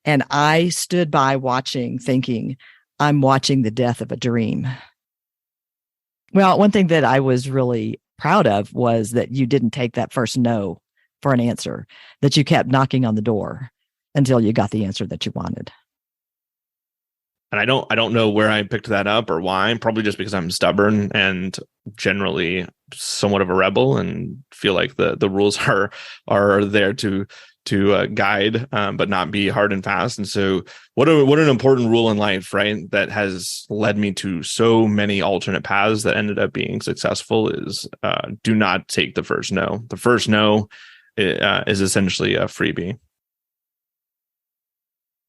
And I stood by watching, thinking, I'm watching the death of a dream. Well, one thing that I was really proud of was that you didn't take that first no for an answer, that you kept knocking on the door until you got the answer that you wanted. And I don't know where I picked that up or why. Probably just because I'm stubborn and generally somewhat of a rebel and feel like the rules are there to guide, but not be hard and fast. And so what an important rule in life, right? That has led me to so many alternate paths that ended up being successful is do not take the first no. The first no is essentially a freebie.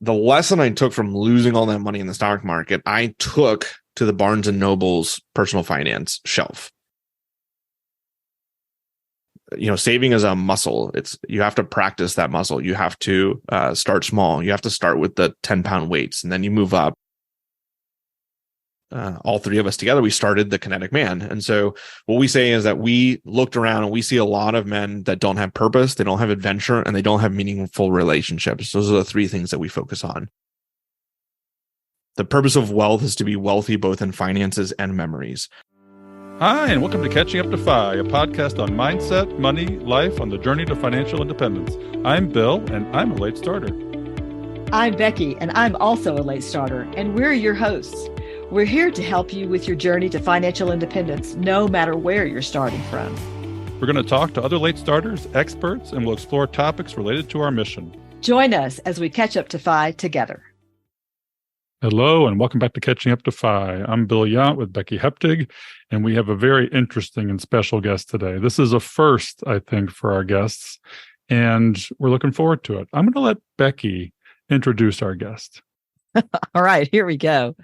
The lesson I took from losing all that money in the stock market, I took to the Barnes & Noble's personal finance shelf. Saving is a muscle. You have to practice that muscle. You have to start small. You have to start with the 10-pound weights, and then you move up. All three of us together, we started the Kinetic Man. And so what we say is that we looked around and we see a lot of men that don't have purpose, they don't have adventure, and they don't have meaningful relationships. Those are the three things that we focus on. The purpose of wealth is to be wealthy both in finances and memories. Hi, and welcome to Catching Up to Fi, a podcast on mindset, money, life on the journey to financial independence. I'm Bill, and I'm a late starter. I'm Becky, and I'm also a late starter, and we're your hosts. We're here to help you with your journey to financial independence, no matter where you're starting from. We're going to talk to other late starters, experts, and we'll explore topics related to our mission. Join us as we catch up to Fi together. Hello, and welcome back to Catching Up to Fi. I'm Bill Yount with Becky Heptig, and we have a very interesting and special guest today. This is a first, I think, for our guests, and we're looking forward to it. I'm going to let Becky introduce our guest. All right, here we go.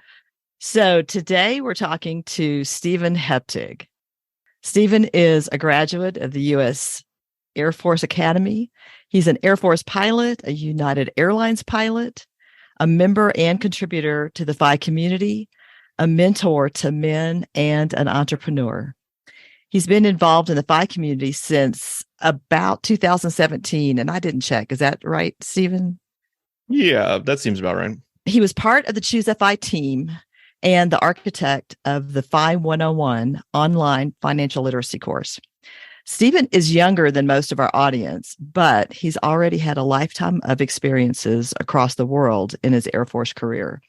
So today we're talking to Stephen Heptig. Stephen is a graduate of the U.S. Air Force Academy. He's an Air Force pilot, a United Airlines pilot, a member and contributor to the FI community, a mentor to men, and an entrepreneur. He's been involved in the FI community since about 2017, and I didn't check. Is that right, Stephen? Yeah, that seems about right. He was part of the Choose FI team and the architect of the FI 101 online financial literacy course. Stephen is younger than most of our audience, but he's already had a lifetime of experiences across the world in his Air Force career.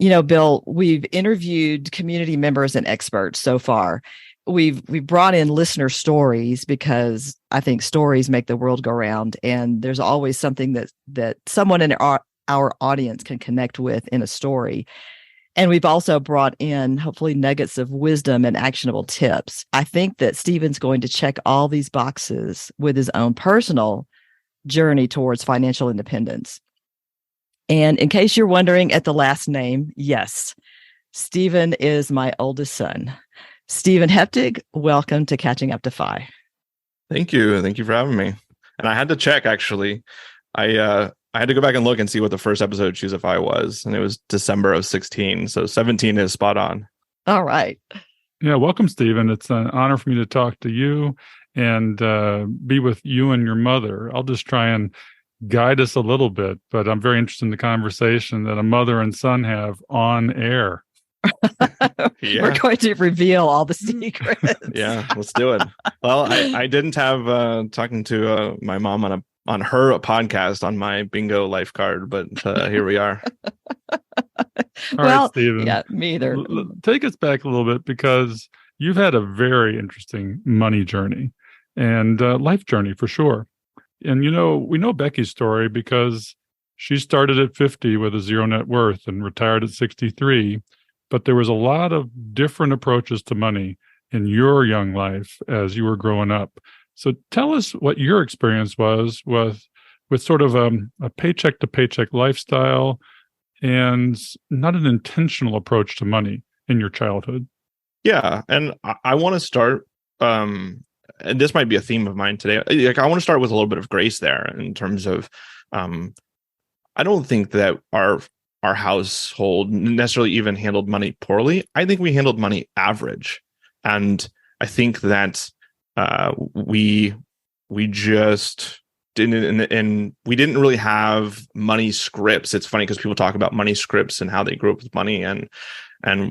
Bill, we've interviewed community members and experts so far. We've brought in listener stories because I think stories make the world go round, and there's always something that someone in our audience can connect with in a story. And we've also brought in, hopefully, nuggets of wisdom and actionable tips. I think that Stephen's going to check all these boxes with his own personal journey towards financial independence. And in case you're wondering at the last name, yes, Stephen is my oldest son. Stephen Heptig, welcome to Catching Up to Fi. Thank you. Thank you for having me. And I had to check, actually. I had to go back and look and see what the first episode of Choose FI was, and it was December of 16. So 17 is spot on. All right. Yeah, welcome, Stephen. It's an honor for me to talk to you and be with you and your mother. I'll just try and guide us a little bit, but I'm very interested in the conversation that a mother and son have on air. Yeah. We're going to reveal all the secrets. Yeah, let's do it. Well, I didn't have talking to my mom on her podcast on my bingo life card, but here we are. All right, Stephen. Yeah, me either. Take us back a little bit, because you've had a very interesting money journey and life journey for sure. And, we know Becky's story because she started at 50 with a zero net worth and retired at 63. But there was a lot of different approaches to money in your young life as you were growing up. So tell us what your experience was with sort of a paycheck to paycheck lifestyle and not an intentional approach to money in your childhood. Yeah. And I want to start, and this might be a theme of mine today. I want to start with a little bit of grace there in terms of, I don't think that our household necessarily even handled money poorly. I think we handled money average. And I think that we just and we didn't really have money scripts. It's funny because people talk about money scripts and how they grew up with money. And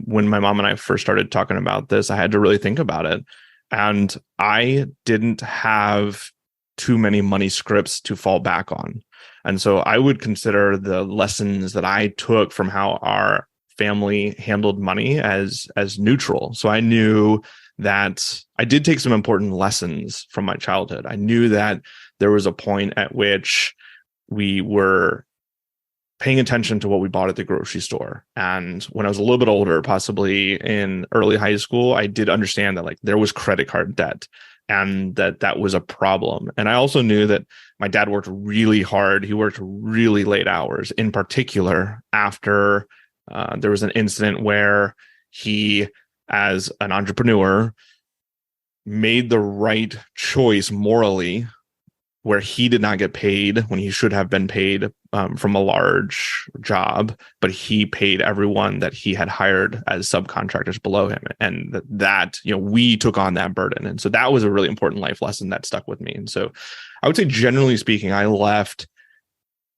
when my mom and I first started talking about this, I had to really think about it. And I didn't have too many money scripts to fall back on. And so I would consider the lessons that I took from how our family handled money as neutral. So I knew that I did take some important lessons from my childhood. I knew that there was a point at which we were paying attention to what we bought at the grocery store. And when I was a little bit older, possibly in early high school, I did understand that like there was credit card debt and that was a problem. And I also knew that my dad worked really hard. He worked really late hours, in particular after there was an incident where he, as an entrepreneur, made the right choice morally, where he did not get paid when he should have been paid from a large job, but he paid everyone that he had hired as subcontractors below him. And that, we took on that burden. And so that was a really important life lesson that stuck with me. And so I would say, generally speaking, I left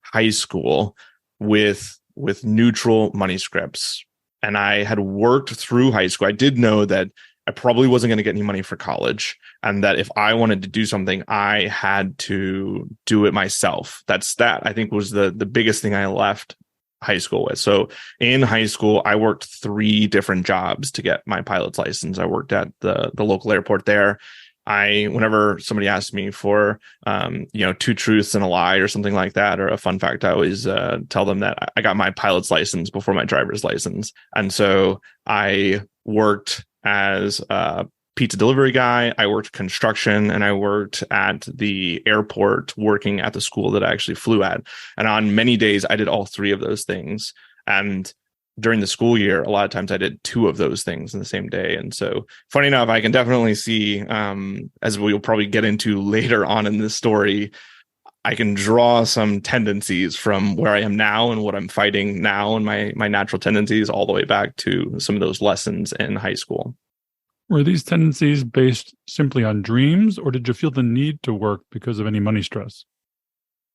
high school with neutral money scripts. And I had worked through high school. I did know that I probably wasn't going to get any money for college, and that if I wanted to do something, I had to do it myself. That I think was the biggest thing I left high school with. So in high school, I worked 3 different jobs to get my pilot's license. I worked at the local airport there. Whenever somebody asked me for, 2 truths and a lie or something like that, or a fun fact, I always tell them that I got my pilot's license before my driver's license. And so I worked as a pizza delivery guy, I worked construction, and I worked at the airport working at the school that I actually flew at. And on many days, I did all 3 of those things. And during the school year, a lot of times I did 2 of those things in the same day. And so, funny enough, I can definitely see, as we'll probably get into later on in this story, I can draw some tendencies from where I am now and what I'm fighting now, and my natural tendencies all the way back to some of those lessons in high school. Were these tendencies based simply on dreams, or did you feel the need to work because of any money stress?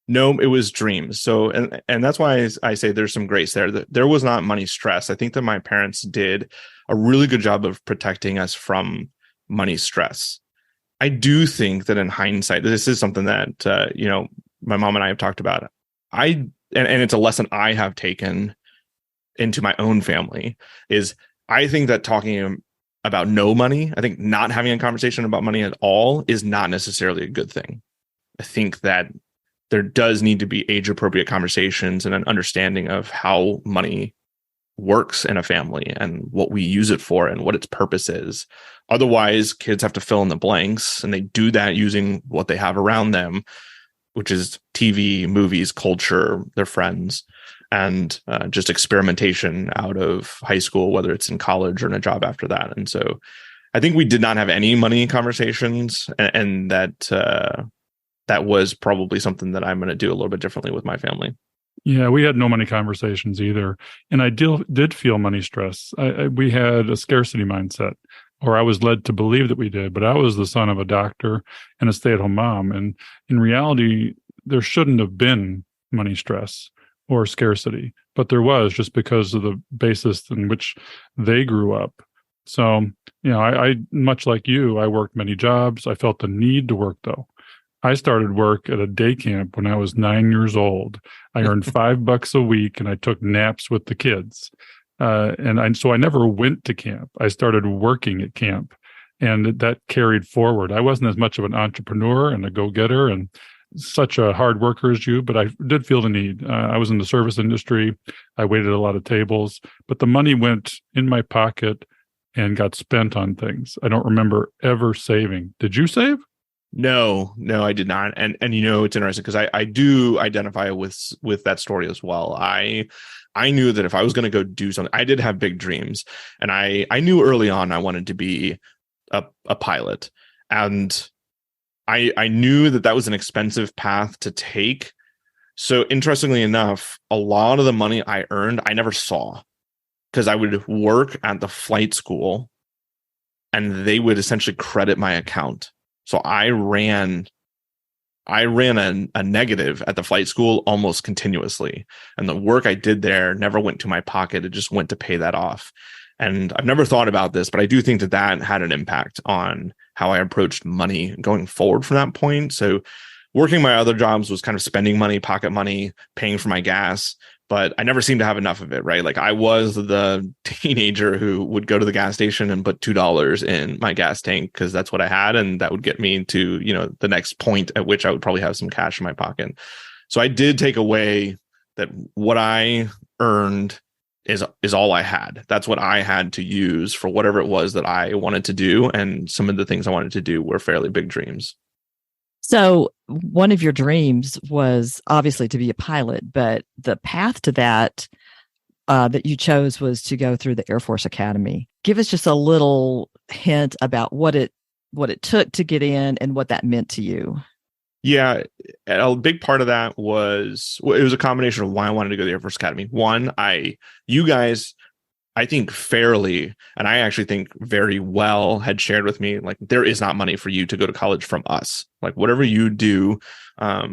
No, it was dreams. So, and that's why I say there's some grace there. There was not money stress. I think that my parents did a really good job of protecting us from money stress. I do think that in hindsight, this is something that, my mom and I have talked about. And it's a lesson I have taken into my own family, is I think that talking about no money, I think not having a conversation about money at all is not necessarily a good thing. I think that there does need to be age-appropriate conversations and an understanding of how money works in a family and what we use it for and what its purpose is. Otherwise, kids have to fill in the blanks, and they do that using what they have around them, which is TV, movies, culture, their friends, and just experimentation out of high school, whether it's in college or in a job after that. And so I think we did not have any money conversations, and that was probably something that I'm going to do a little bit differently with my family. Yeah, we had no money conversations either. And I did feel money stress. We had a scarcity mindset, or I was led to believe that we did, but I was the son of a doctor and a stay-at-home mom. And in reality, there shouldn't have been money stress or scarcity, but there was, just because of the basis in which they grew up. So, I much like you, I worked many jobs. I felt the need to work, though. I started work at a day camp when I was 9 years old. I earned $5 a week, and I took naps with the kids. So I never went to camp. I started working at camp, and that carried forward. I wasn't as much of an entrepreneur and a go-getter and such a hard worker as you, but I did feel the need. I was in the service industry. I waited a lot of tables, but the money went in my pocket and got spent on things. I don't remember ever saving. Did you save? No, I did not. And it's interesting because I do identify with that story as well. I knew that if I was going to go do something, I did have big dreams, and I knew early on I wanted to be a pilot, and I knew that was an expensive path to take. So interestingly enough, a lot of the money I earned, I never saw, because I would work at the flight school and they would essentially credit my account. So I ran I ran a negative at the flight school almost continuously. And the work I did there never went to my pocket. It just went to pay that off. And I've never thought about this, but I do think that had an impact on how I approached money going forward from that point. So working my other jobs was kind of spending money, pocket money, paying for my gas, but I never seemed to have enough of it, right? Like I was the teenager who would go to the gas station and put $2 in my gas tank because that's what I had. And that would get me to, the next point at which I would probably have some cash in my pocket. So I did take away that what I earned is all I had. That's what I had to use for whatever it was that I wanted to do. And some of the things I wanted to do were fairly big dreams. So one of your dreams was obviously to be a pilot, but the path to that that you chose was to go through the Air Force Academy. Give us just a little hint about what it took to get in and what that meant to you. Yeah, a big part of that was, it was a combination of why I wanted to go to the Air Force Academy. One, you guys, I think fairly, and I actually think very well, had shared with me, like, there is not money for you to go to college from us. Like, whatever you do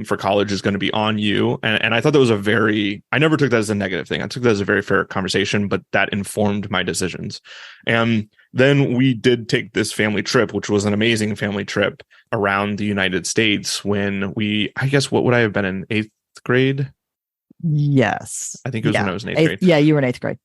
for college is going to be on you. And I thought that was I never took that as a negative thing. I took that as a very fair conversation, but that informed my decisions. And then we did take this family trip, which was an amazing family trip around the United States when I guess, what would I have been in 8th grade? Yes. I think it was when I was in 8th grade. Yeah, you were in 8th grade.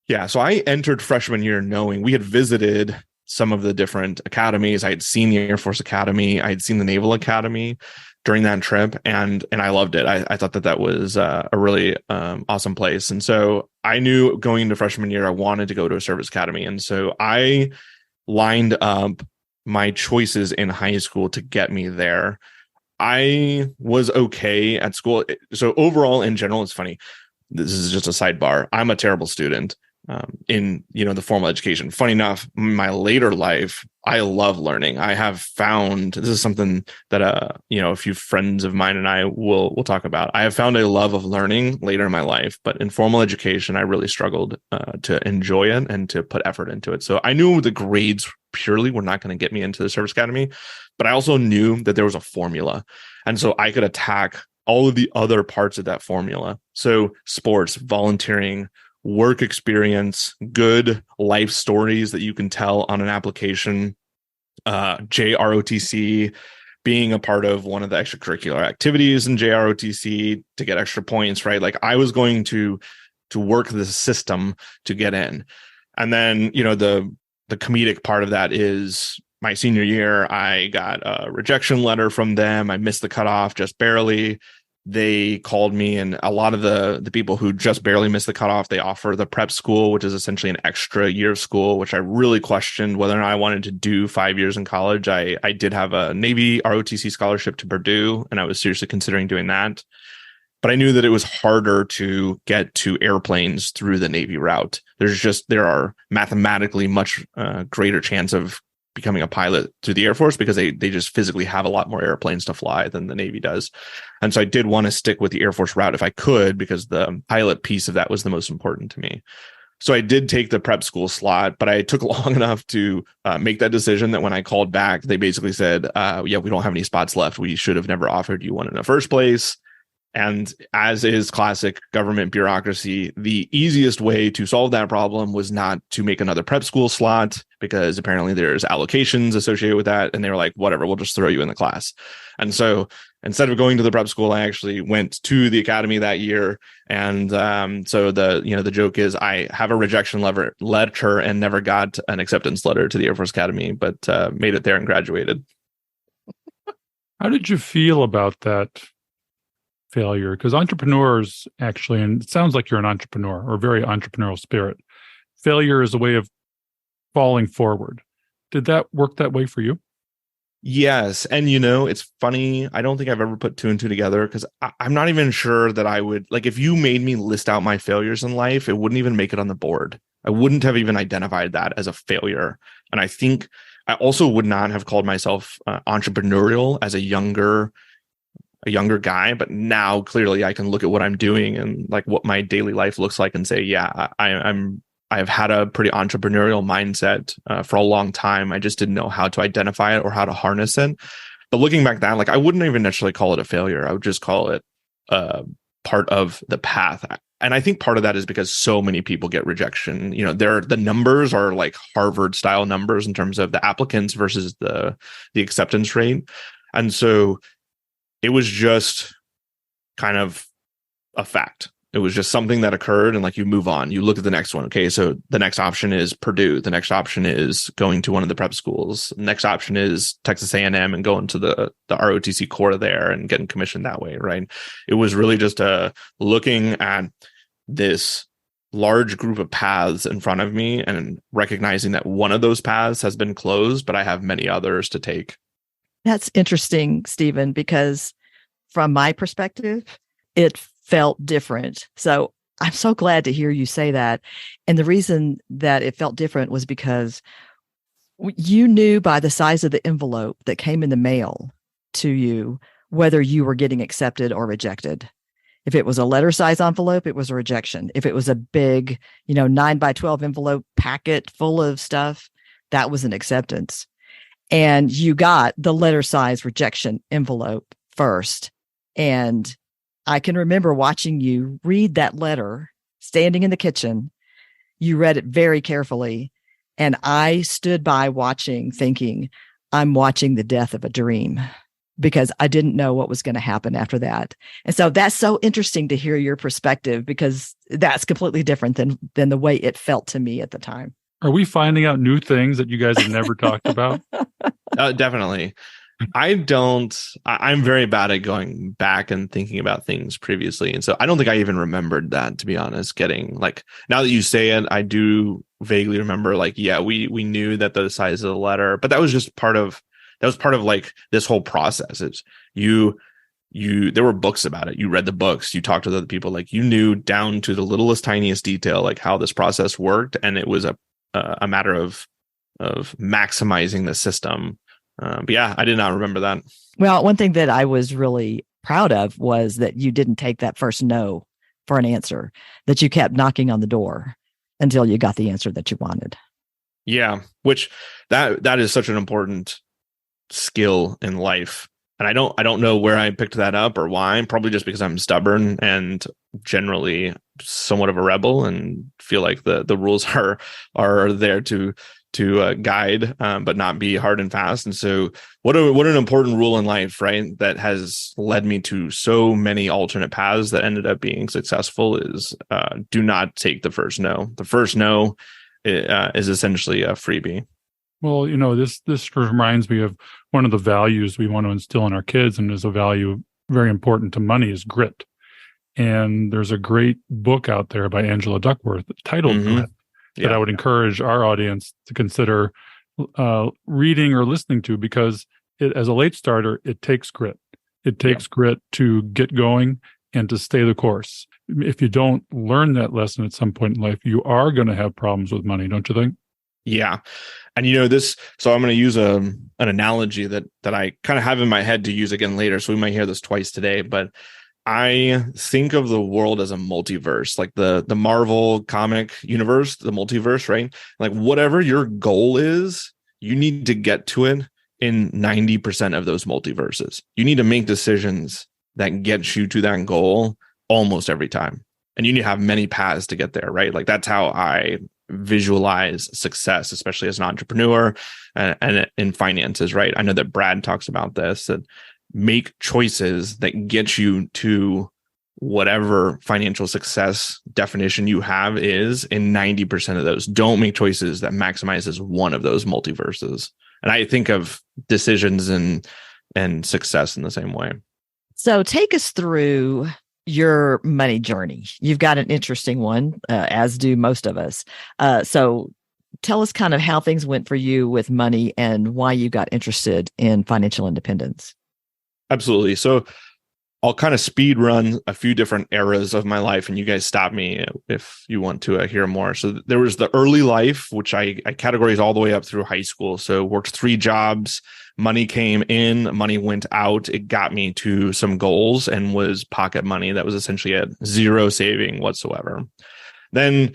Yeah. So I entered freshman year knowing we had visited some of the different academies. I had seen the Air Force Academy. I had seen the Naval Academy during that trip. And I loved it. I thought that was a really awesome place. And so I knew going into freshman year, I wanted to go to a service academy. And so I lined up my choices in high school to get me there. I was okay at school. So overall, in general, it's funny. This is just a sidebar. I'm a terrible student. In the formal education. Funny enough, my later life, I love learning. I have found, this is something that a few friends of mine and I will talk about. I have found a love of learning later in my life, but in formal education, I really struggled to enjoy it and to put effort into it. So I knew the grades purely were not going to get me into the service academy, but I also knew that there was a formula, and so I could attack all of the other parts of that formula. So sports, volunteering, work experience, good life stories that you can tell on an application, JROTC, being a part of one of the extracurricular activities in JROTC to get extra points, right? Like I was going to work the system to get in. And then, the comedic part of that is my senior year, I got a rejection letter from them. I missed the cutoff just barely. They called me, and a lot of the people who just barely missed the cutoff, they offer the prep school, which is essentially an extra year of school, which I really questioned whether or not I wanted to do 5 years in college. I did have a Navy ROTC scholarship to Purdue, and I was seriously considering doing that. But I knew that it was harder to get to airplanes through the Navy route. There are mathematically much greater chance of becoming a pilot through the Air Force because they just physically have a lot more airplanes to fly than the Navy does. And so I did want to stick with the Air Force route if I could, because the pilot piece of that was the most important to me. So I did take the prep school slot, but I took long enough to make that decision that when I called back, they basically said, yeah, we don't have any spots left. We should have never offered you one in the first place. And as is classic government bureaucracy, the easiest way to solve that problem was not to make another prep school slot, because apparently there's allocations associated with that. And they were like, whatever, we'll just throw you in the class. And so instead of going to the prep school, I actually went to the academy that year. And so the joke is I have a rejection letter and never got an acceptance letter to the Air Force Academy, but made it there and graduated. How did you feel about that failure? Because entrepreneurs actually, and it sounds like you're an entrepreneur or very entrepreneurial spirit, failure is a way of falling forward. Did that work that way for you? Yes. And it's funny. I don't think I've ever put two and two together, because I'm not even sure that I would, like, if you made me list out my failures in life, it wouldn't even make it on the board. I wouldn't have even identified that as a failure. And I think I also would not have called myself entrepreneurial as a younger guy, but now clearly I can look at what I'm doing and like what my daily life looks like and say, yeah, I've had a pretty entrepreneurial mindset for a long time. I just didn't know how to identify it or how to harness it. But looking back then, like I wouldn't even necessarily call it a failure. I would just call it part of the path. And I think part of that is because so many people get rejection. The numbers are like Harvard style numbers in terms of the applicants versus the acceptance rate. And so it was just kind of a fact. It was just something that occurred, and like you move on, you look at the next one. Okay, so the next option is Purdue. The next option is going to one of the prep schools. The next option is Texas A&M and going to the ROTC core there and getting commissioned that way, right? It was really just looking at this large group of paths in front of me and recognizing that one of those paths has been closed, but I have many others to take. That's interesting, Stephen, because from my perspective, it felt different. So I'm so glad to hear you say that. And the reason that it felt different was because you knew by the size of the envelope that came in the mail to you whether you were getting accepted or rejected. If it was a letter size envelope, it was a rejection. If it was a big, 9x12 envelope packet full of stuff, that was an acceptance. And you got the letter size rejection envelope first. And I can remember watching you read that letter, standing in the kitchen. You read it very carefully. And I stood by watching, thinking, I'm watching the death of a dream, because I didn't know what was going to happen after that. And so that's so interesting to hear your perspective, because that's completely different than the way it felt to me at the time. Are we finding out new things that you guys have never talked about? Definitely. I'm very bad at going back and thinking about things previously. And so I don't think I even remembered that, to be honest, getting like, now that you say it, I do vaguely remember like, yeah, we knew that the size of the letter, but that was just part of like this whole process. It's there were books about it. You read the books, you talked to other people, like you knew down to the littlest, tiniest detail, like how this process worked. And it was a matter of maximizing the system. But yeah, I did not remember that. Well, one thing that I was really proud of was that you didn't take that first no for an answer, that you kept knocking on the door until you got the answer that you wanted. Yeah, which that is such an important skill in life. And I don't know where I picked that up or why. Probably just because I'm stubborn and generally somewhat of a rebel and feel like the rules are there to guide, but not be hard and fast. And so what an important rule in life, right? That has led me to so many alternate paths that ended up being successful is do not take the first no. The first no is essentially a freebie. Well, this reminds me of one of the values we want to instill in our kids, and is a value very important to money, is grit. And there's a great book out there by Angela Duckworth titled Grit that I would encourage our audience to consider reading or listening to, because as a late starter, it takes grit. It takes grit to get going and to stay the course. If you don't learn that lesson at some point in life, you are going to have problems with money, don't you think? Yeah. And so I'm going to use an analogy that I kind of have in my head to use again later. So we might hear this twice today, but I think of the world as a multiverse, like the Marvel comic universe, the multiverse, right? Like whatever your goal is, you need to get to it in 90% of those multiverses. You need to make decisions that get you to that goal almost every time. And you need to have many paths to get there, right? Like that's how I visualize success, especially as an entrepreneur and in finances, right? I know that Brad talks about this, that make choices that get you to whatever financial success definition you have is in 90% of those. Don't make choices that maximizes one of those multiverses. And I think of decisions and success in the same way. So take us through your money journey. You've got an interesting one, as do most of us. So tell us kind of how things went for you with money and why you got interested in financial independence. Absolutely. So I'll kind of speed run a few different eras of my life, and you guys stop me if you want to hear more. So there was the early life, which I categorize all the way up through high school. So worked 3 jobs, money came in, money went out. It got me to some goals and was pocket money that was essentially at zero saving whatsoever. Then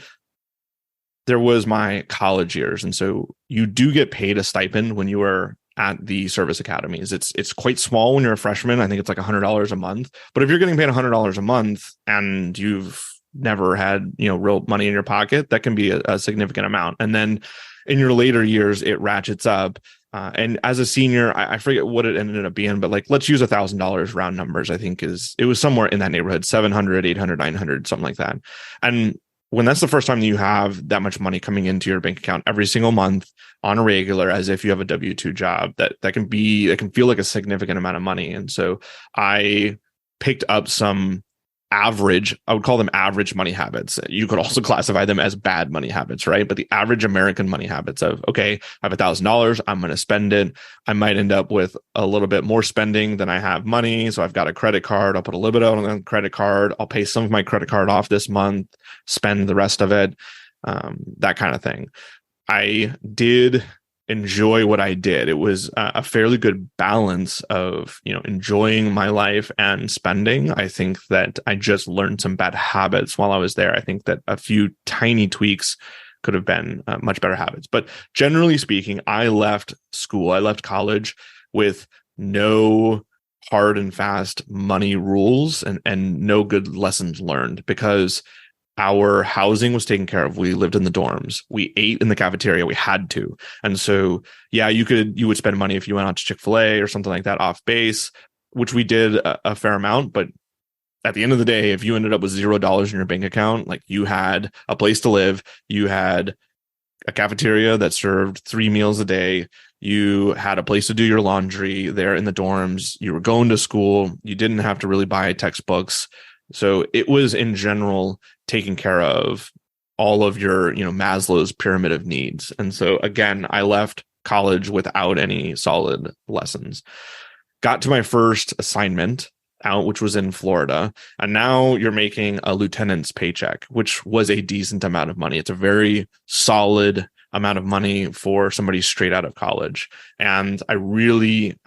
there was my college years. And so you do get paid a stipend when you are at the service academies. It's quite small when you're a freshman. I think it's like $100 a month. But if you're getting paid $100 a month and you've never had, real money in your pocket, that can be a significant amount. And then in your later years, it ratchets up. And as a senior, I forget what it ended up being, but like, let's use $1,000 round numbers. I think it was somewhere in that neighborhood, 700, 800, 900, something like that. And when that's the first time that you have that much money coming into your bank account every single month on a regular, as if you have a W-2 job, that can feel like a significant amount of money. And so I picked up some average, I would call them average money habits. You could also classify them as bad money habits, right? But the average American money habits of, okay, I have $1,000, I'm going to spend it. I might end up with a little bit more spending than I have money. So I've got a credit card. I'll put a little bit on the credit card. I'll pay some of my credit card off this month, spend the rest of it, that kind of thing. I did enjoy what I did. It was a fairly good balance of, enjoying my life and spending. I think that I just learned some bad habits while I was there. I think that a few tiny tweaks could have been much better habits. But generally speaking, I left college with no hard and fast money rules and no good lessons learned, because our housing was taken care of. We lived in the dorms. We ate in the cafeteria. We had to. And so, yeah, you would spend money if you went out to Chick-fil-A or something like that off base, which we did a fair amount. But at the end of the day, if you ended up with $0 in your bank account, like, you had a place to live, you had a cafeteria that served 3 meals a day, you had a place to do your laundry there in the dorms, you were going to school, you didn't have to really buy textbooks. So it was, in general, taking care of all of your, Maslow's pyramid of needs. And so, again, I left college without any solid lessons. Got to my first assignment out, which was in Florida. And now you're making a lieutenant's paycheck, which was a decent amount of money. It's a very solid amount of money for somebody straight out of college. And I really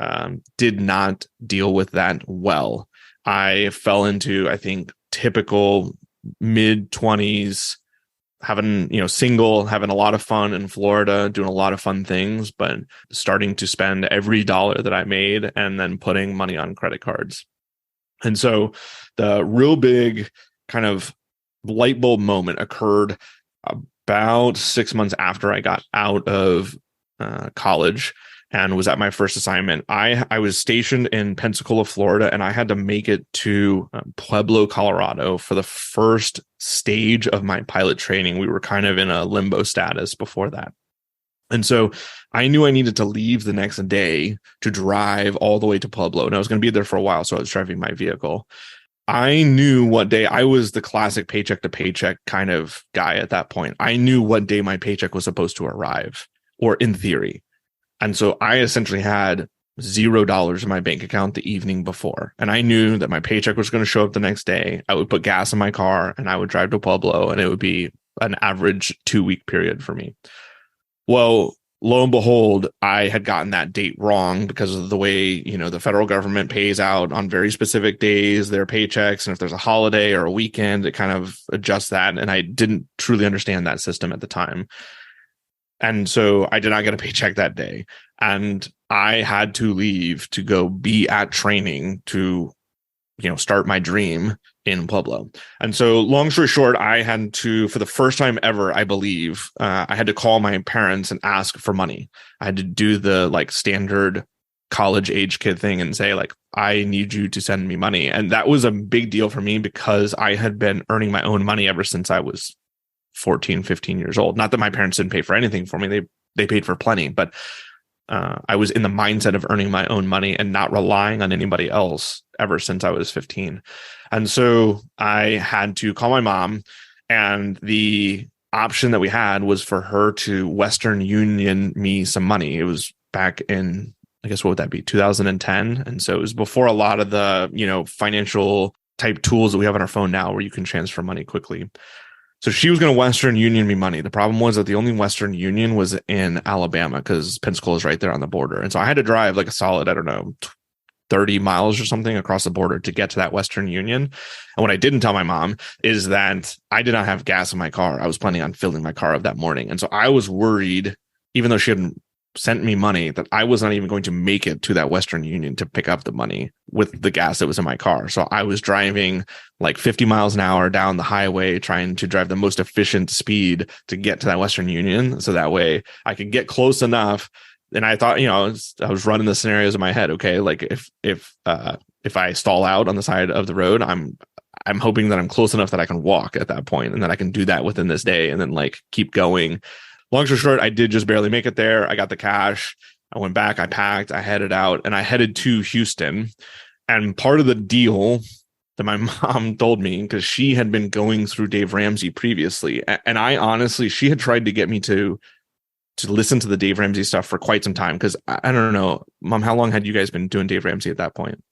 did not deal with that well. I fell into, I think, typical mid-20s, having, single, having a lot of fun in Florida, doing a lot of fun things, but starting to spend every dollar that I made and then putting money on credit cards. And so the real big kind of light bulb moment occurred about 6 months after I got out of college and was at my first assignment. I was stationed in Pensacola, Florida, and I had to make it to Pueblo, Colorado for the first stage of my pilot training. We were kind of in a limbo status before that. And so I knew I needed to leave the next day to drive all the way to Pueblo. And I was going to be there for a while, so I was driving my vehicle. I knew what day. I was the classic paycheck to paycheck kind of guy at that point. I knew what day my paycheck was supposed to arrive, or in theory. And so I essentially had $0 in my bank account the evening before. And I knew that my paycheck was going to show up the next day. I would put gas in my car and I would drive to Pueblo, and it would be an average 2-week period for me. Well, lo and behold, I had gotten that date wrong because of the way, the federal government pays out on very specific days, their paychecks. And if there's a holiday or a weekend, it kind of adjusts that. And I didn't truly understand that system at the time. And so I did not get a paycheck that day. And I had to leave to go be at training to, start my dream in Pueblo. And so, long story short, I had to, for the first time ever, I believe, I had to call my parents and ask for money. I had to do the standard college age kid thing and say, I need you to send me money. And that was a big deal for me because I had been earning my own money ever since I was 14, 15 years old. Not that my parents didn't pay for anything for me. They paid for plenty, but I was in the mindset of earning my own money and not relying on anybody else ever since I was 15. And so I had to call my mom, and the option that we had was for her to Western Union me some money. It was back in, I guess, what would that be? 2010. And so it was before a lot of the, financial type tools that we have on our phone now where you can transfer money quickly. So she was going to Western Union me money. The problem was that the only Western Union was in Alabama because Pensacola is right there on the border. And so I had to drive a solid, 30 miles or something across the border to get to that Western Union. And what I didn't tell my mom is that I did not have gas in my car. I was planning on filling my car up that morning. And so I was worried, even though she hadn't sent me money that I was not even going to make it to that Western Union to pick up the money with the gas that was in my car. So I was driving like 50 miles an hour down the highway, trying to drive the most efficient speed to get to that Western Union. So that way I could get close enough. And I thought, I was running the scenarios in my head. Okay, like if I stall out on the side of the road, I'm hoping that I'm close enough that I can walk at that point and that I can do that within this day and then like keep going. Long story short, I did just barely make it there. I got the cash. I went back, I packed, I headed out, and I headed to Houston. And part of the deal that my mom told me, because she had been going through Dave Ramsey previously, and I honestly, she had tried to get me to listen to the Dave Ramsey stuff for quite some time. Because I don't know, Mom, how long had you guys been doing Dave Ramsey at that point?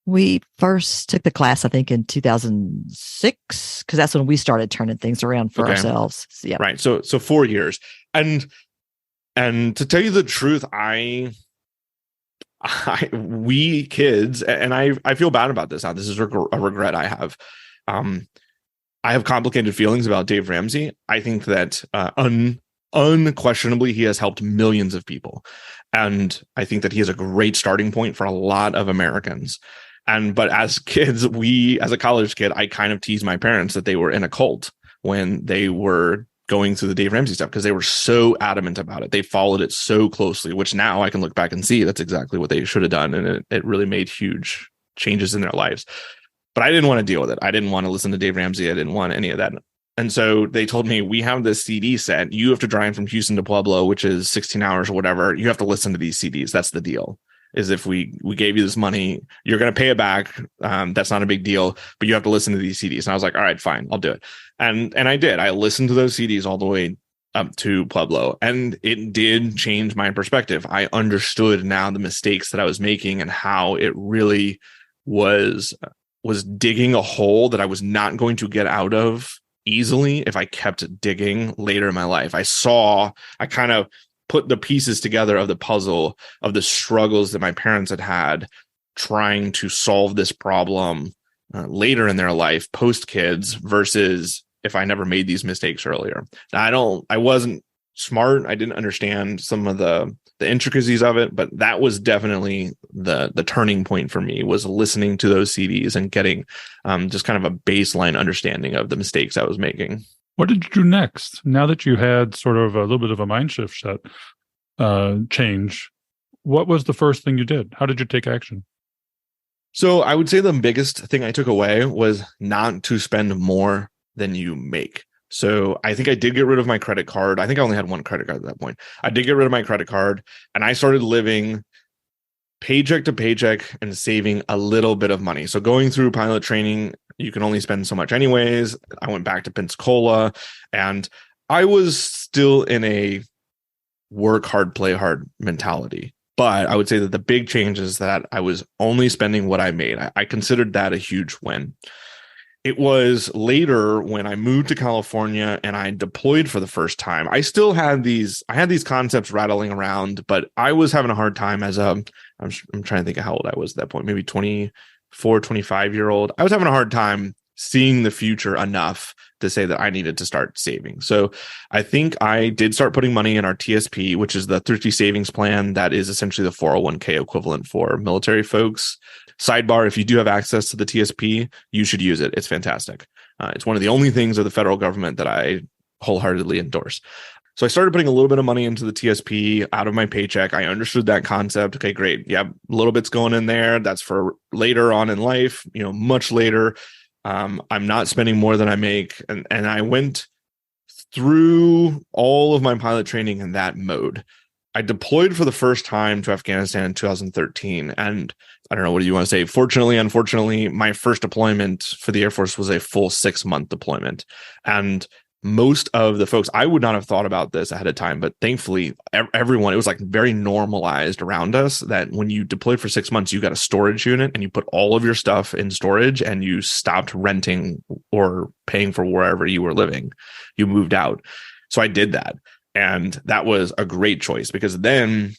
We first took the class, I think, in 2006, because that's when we started turning things around for ourselves. So, yeah. Right. So 4 years. And to tell you the truth, we kids, and I feel bad about this. This is a regret I have. I have complicated feelings about Dave Ramsey. I think that unquestionably, he has helped millions of people. And I think that he is a great starting point for a lot of Americans. But as kids, as a college kid, I kind of teased my parents that they were in a cult when they were going through the Dave Ramsey stuff because they were so adamant about it. They followed it so closely, which now I can look back and see that's exactly what they should have done. And it really made huge changes in their lives. But I didn't want to deal with it. I didn't want to listen to Dave Ramsey. I didn't want any of that. And so they told me, we have this CD set. You have to drive from Houston to Pueblo, which is 16 hours or whatever. You have to listen to these CDs. That's the deal. Is if we gave you this money, you're going to pay it back. That's not a big deal, but you have to listen to these CDs. And I was like, all right, fine, I'll do it. And I did. I listened to those CDs all the way up to Pueblo, and it did change my perspective. I understood now the mistakes that I was making and how it really was digging a hole that I was not going to get out of easily if I kept digging later in my life. I kind of put the pieces together of the puzzle of the struggles that my parents had trying to solve this problem later in their life, post kids, versus if I never made these mistakes earlier. Now, I wasn't smart. I didn't understand some of the intricacies of it, but that was definitely the turning point for me, was listening to those CDs and getting just kind of a baseline understanding of the mistakes I was making. What did you do next? Now that you had sort of a little bit of a mind shift change, what was the first thing you did? How did you take action? So I would say the biggest thing I took away was not to spend more than you make. So I think I did get rid of my credit card. I think I only had one credit card at that point. I did get rid of my credit card, and I started living paycheck to paycheck and saving a little bit of money. So going through pilot training, you can only spend so much anyways. I went back to Pensacola, and I was still in a work hard, play hard mentality. But I would say that the big change is that I was only spending what I made. I considered that a huge win. It was later when I moved to California and I deployed for the first time. I still had these concepts rattling around, but I was having a hard time I'm trying to think of how old I was at that point, maybe 24, 25-year-old. I was having a hard time seeing the future enough to say that I needed to start saving. So I think I did start putting money in our TSP, which is the Thrifty Savings Plan. That is essentially the 401k equivalent for military folks. Sidebar, if you do have access to the TSP, you should use it. It's fantastic. It's one of the only things of the federal government that I wholeheartedly endorse. So I started putting a little bit of money into the TSP out of my paycheck. I understood that concept. Okay, great. Yeah, a little bit's going in there. That's for later on in life, much later. I'm not spending more than I make. And I went through all of my pilot training in that mode. I deployed for the first time to Afghanistan in 2013. And I don't know, what do you want to say? Fortunately, unfortunately, my first deployment for the Air Force was a full 6-month deployment. And most of the folks, I would not have thought about this ahead of time, but thankfully everyone, it was like very normalized around us that when you deployed for 6 months, you got a storage unit and you put all of your stuff in storage and you stopped renting or paying for wherever you were living. You moved out. So I did that. And that was a great choice because then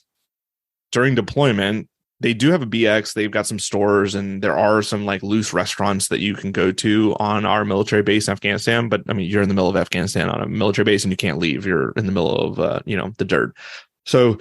during deployment, they do have a BX. They've got some stores and there are some like loose restaurants that you can go to on our military base in Afghanistan. But I mean, you're in the middle of Afghanistan on a military base and you can't leave. You're in the middle of, the dirt. So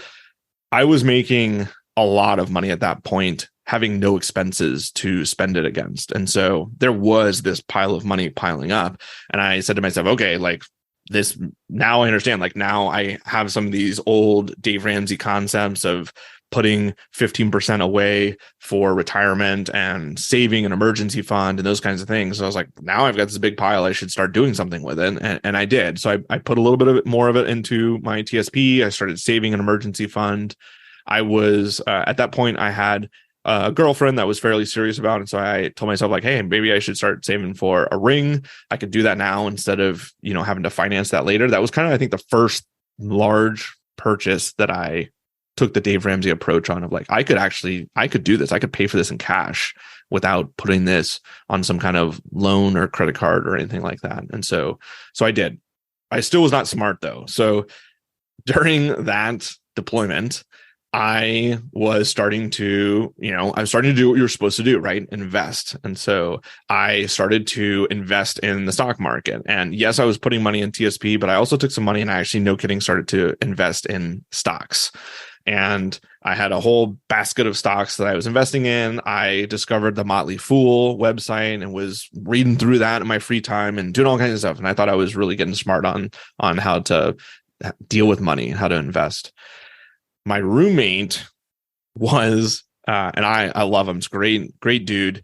I was making a lot of money at that point, having no expenses to spend it against. And so there was this pile of money piling up. And I said to myself, okay, like this, now I understand, like now I have some of these old Dave Ramsey concepts of putting 15% away for retirement and saving an emergency fund and those kinds of things. So I was like, now I've got this big pile. I should start doing something with it. And I did. So I put a little bit of it, more of it into my TSP. I started saving an emergency fund. I was, at that point, I had a girlfriend that was fairly serious about it. So I told myself like, hey, maybe I should start saving for a ring. I could do that now instead of, having to finance that later. That was kind of, I think, the first large purchase that I took the Dave Ramsey approach on, of like, I could do this. I could pay for this in cash without putting this on some kind of loan or credit card or anything like that. And so I did. I still was not smart though. So during that deployment, I was starting to, do what you're supposed to do, right? Invest. And so I started to invest in the stock market. And yes, I was putting money in TSP, but I also took some money and I actually, no kidding, started to invest in stocks. And I had a whole basket of stocks that I was investing in. I discovered the Motley Fool website and was reading through that in my free time and doing all kinds of stuff. And I thought I was really getting smart on how to deal with money, how to invest. My roommate was, and I love him. It's great dude.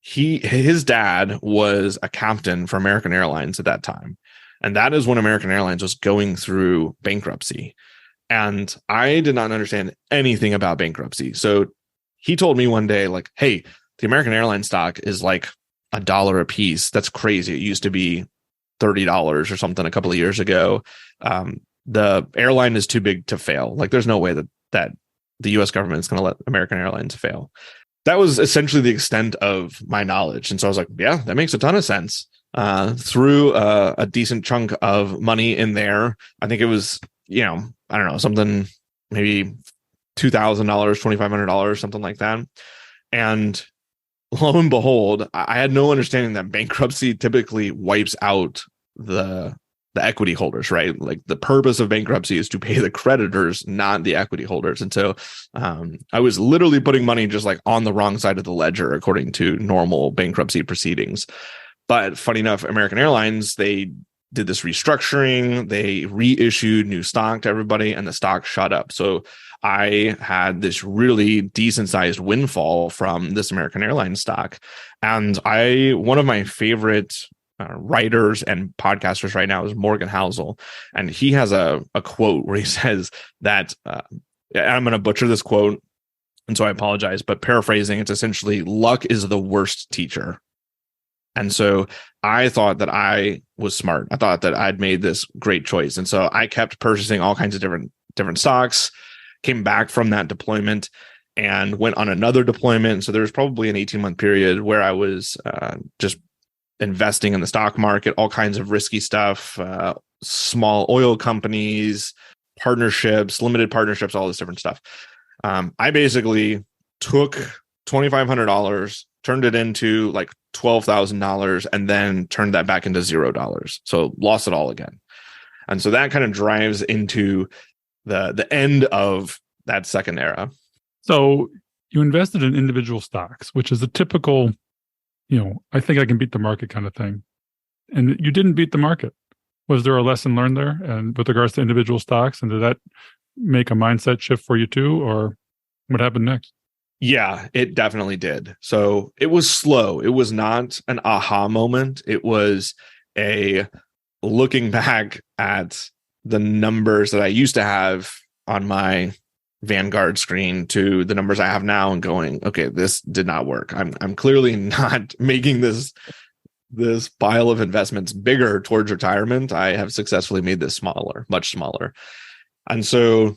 His dad was a captain for American Airlines at that time. And that is when American Airlines was going through bankruptcy. And I did not understand anything about bankruptcy. So he told me one day, like, hey, the American Airlines stock is like $1 a piece. That's crazy. It used to be $30 or something a couple of years ago. The airline is too big to fail. Like, there's no way that the US government is going to let American Airlines fail. That was essentially the extent of my knowledge. And so I was like, yeah, that makes a ton of sense. Threw a decent chunk of money in there. I think it was, I don't know, something maybe $2,000, $2,500, something like that. And lo and behold, I had no understanding that bankruptcy typically wipes out the equity holders, right? Like, the purpose of bankruptcy is to pay the creditors, not the equity holders. And so I was literally putting money just like on the wrong side of the ledger, according to normal bankruptcy proceedings. But funny enough, American Airlines, they did this restructuring, they reissued new stock to everybody, and the stock shot up. So I had this really decent sized windfall from this American Airlines stock. And one of my favorite writers and podcasters right now is Morgan Housel. And he has a quote where he says that, I'm going to butcher this quote, and so I apologize, but paraphrasing, it's essentially, luck is the worst teacher. And so I thought that I was smart. I thought that I'd made this great choice. And so I kept purchasing all kinds of different stocks, came back from that deployment and went on another deployment. So there was probably an 18-month period where I was just investing in the stock market, all kinds of risky stuff, small oil companies, partnerships, limited partnerships, all this different stuff. I basically took $2,500, turned it into like $12,000, and then turned that back into $0. So lost it all again. And so that kind of drives into the end of that second era. So you invested in individual stocks, which is a typical, I think I can beat the market kind of thing. And you didn't beat the market. Was there a lesson learned there? And with regards to individual stocks, and did that make a mindset shift for you too? Or what happened next? Yeah, it definitely did. So it was slow. It was not an aha moment. It was a looking back at the numbers that I used to have on my Vanguard screen to the numbers I have now and going, okay, this did not work. I'm clearly not making this pile of investments bigger towards retirement. I have successfully made this smaller, much smaller. And so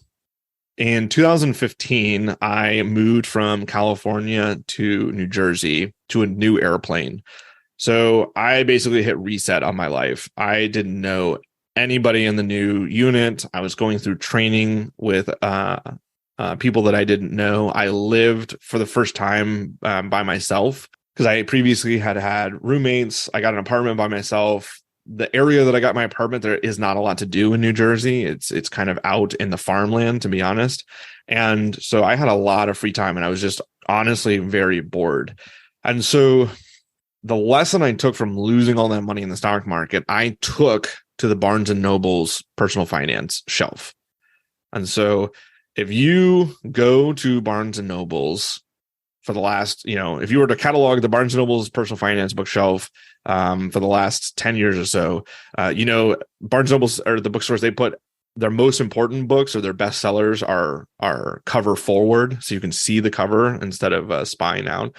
in 2015, I moved from California to New Jersey to a new airplane. So I basically hit reset on my life. I didn't know anybody in the new unit. I was going through training with people that I didn't know. I lived for the first time by myself because I previously had roommates. I got an apartment by myself. the area that I got my apartment, there is not a lot to do in New Jersey. It's kind of out in the farmland, to be honest. And so I had a lot of free time, and I was just honestly very bored. And so the lesson I took from losing all that money in the stock market, I took to the Barnes and Noble's personal finance shelf. And so if you go to Barnes and Noble's for the last, if you were to catalog the Barnes and Noble's personal finance bookshelf for the last 10 years or so, Barnes and Noble's or the bookstores, they put their most important books or their best sellers are cover forward, so you can see the cover instead of spying out.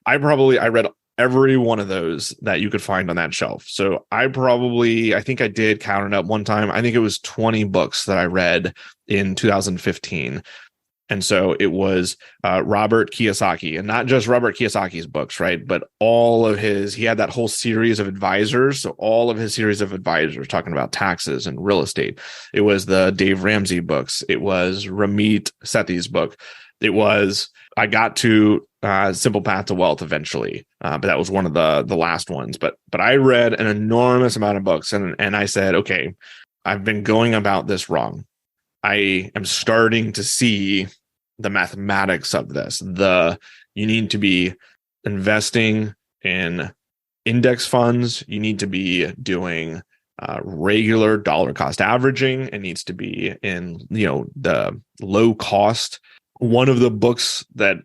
I read every one of those that you could find on that shelf. So I think I did count it up one time. I think it was 20 books that I read in 2015. And so it was Robert Kiyosaki, and not just Robert Kiyosaki's books, right? But he had that whole series of advisors. So all of his series of advisors talking about taxes and real estate. It was the Dave Ramsey books. It was Ramit Sethi's book. I got to Simple Path to Wealth eventually, but that was one of the last ones. But I read an enormous amount of books, and I said, okay, I've been going about this wrong. I am starting to see the mathematics of this. You need to be investing in index funds. You need to be doing regular dollar cost averaging. It needs to be in the low cost. One of the books and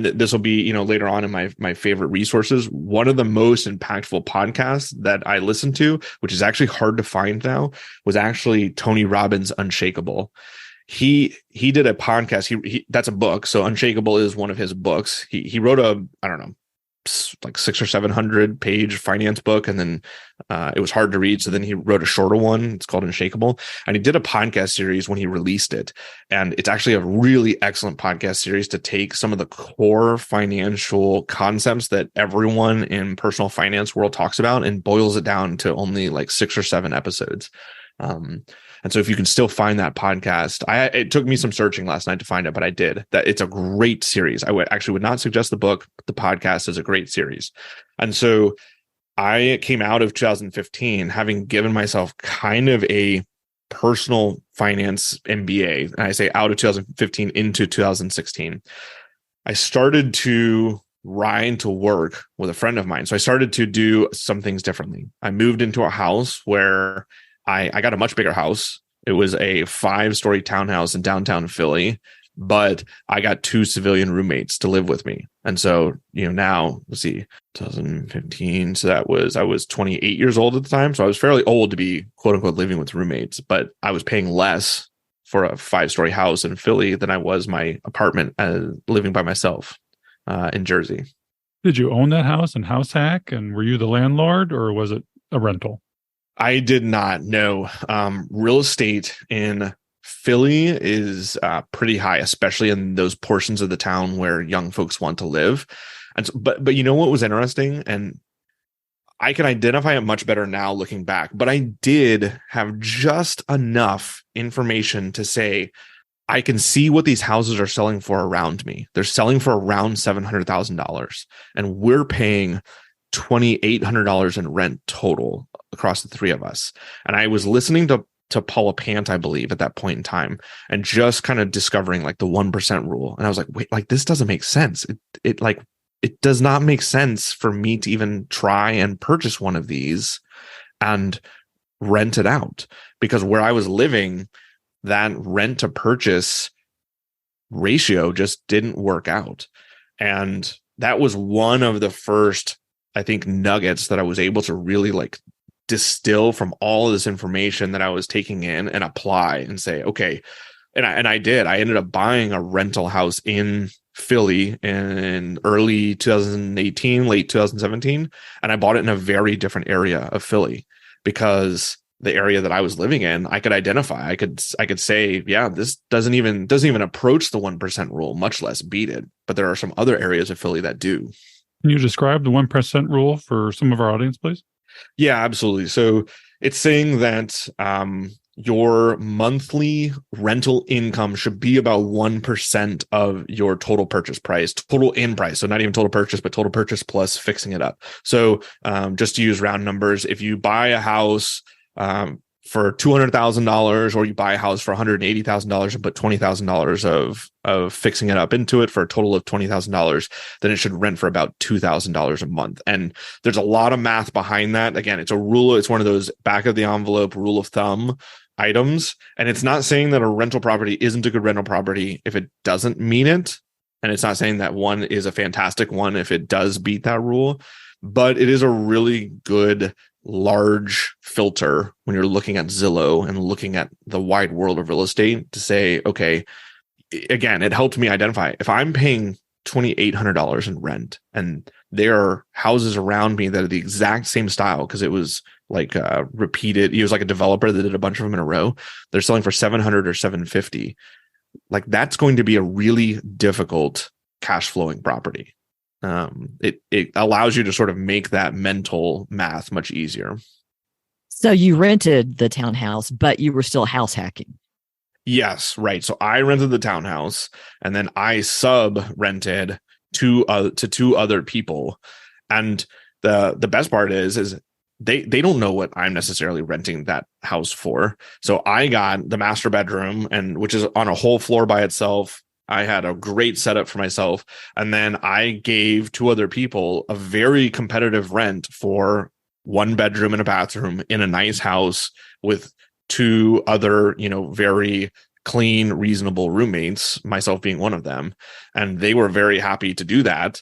this will be later on in my favorite resources. One of the most impactful podcasts that I listened to, which is actually hard to find now, was actually Tony Robbins' Unshakeable. He did a podcast. That's a book. So Unshakeable is one of his books. He wrote like 600 or 700 page finance book, and then it was hard to read, so then he wrote a shorter one. It's called Unshakeable, and he did a podcast series when he released it, and it's actually a really excellent podcast series to take some of the core financial concepts that everyone in personal finance world talks about and boils it down to only like 6 or 7 episodes. And so if you can still find that podcast, it took me some searching last night to find it, but I did. That it's a great series. I would not suggest the book, but the podcast is a great series. And so I came out of 2015 having given myself kind of a personal finance MBA. And I say out of 2015 into 2016. I started to ride to work with a friend of mine. So I started to do some things differently. I moved into a house where I got a much bigger house. It was a 5-story townhouse in downtown Philly, but I got 2 civilian roommates to live with me. And so, now let's see, 2015. So I was 28 years old at the time. So I was fairly old to be quote unquote living with roommates, but I was paying less for a 5-story house in Philly than I was my apartment living by myself in Jersey. Did you own that house and house hack? And were you the landlord, or was it a rental? I did not know. Real estate in Philly is pretty high, especially in those portions of the town where young folks want to live. And so, but you know what was interesting, and I can identify it much better now looking back. But I did have just enough information to say I can see what these houses are selling for around me. They're selling for around $700,000, and we're paying $2,800 in rent total across the 3 of us. And I was listening to Paula Pant, I believe, at that point in time, and just kind of discovering like the 1% rule. And I was like, wait, like this doesn't make sense. It does not make sense for me to even try and purchase one of these and rent it out, because where I was living, that rent to purchase ratio just didn't work out. And that was one of the first, I think, nuggets that I was able to really like distill from all of this information that I was taking in and apply and say, okay. And I did. I ended up buying a rental house in Philly in early 2018, late 2017. And I bought it in a very different area of Philly, because the area that I was living in, I could identify. I could say, yeah, this doesn't even approach the 1% rule, much less beat it. But there are some other areas of Philly that do. Can you describe the 1% rule for some of our audience, please? Yeah, absolutely. So it's saying that your monthly rental income should be about 1% of your total purchase price, total in price. So not even total purchase, but total purchase plus fixing it up. So just to use round numbers, if you buy a house for $200,000, or you buy a house for $180,000 and put $20,000 of fixing it up into it for a total of $20,000, then it should rent for about $2,000 a month. And there's a lot of math behind that. Again, it's a rule. It's one of those back of the envelope rule of thumb items. And it's not saying that a rental property isn't a good rental property if it doesn't mean it. And it's not saying that one is a fantastic one if it does beat that rule, but it is a really good large filter when you're looking at Zillow and looking at the wide world of real estate to say, okay, again, it helped me identify if I'm paying $2,800 in rent and there are houses around me that are the exact same style, because it was like repeated. He was like a developer that did a bunch of them in a row. They're selling for $700 or $750. Like that's going to be a really difficult cash flowing property. It allows you to sort of make that mental math much easier. So you rented the townhouse, but you were still house hacking. Yes, right. So I rented the townhouse, and then I sub rented to two other people. And the best part is they don't know what I'm necessarily renting that house for. So I got the master bedroom, and which is on a whole floor by itself. I had a great setup for myself. And then I gave two other people a very competitive rent for one bedroom and a bathroom in a nice house with two other, very clean, reasonable roommates, myself being one of them. And they were very happy to do that.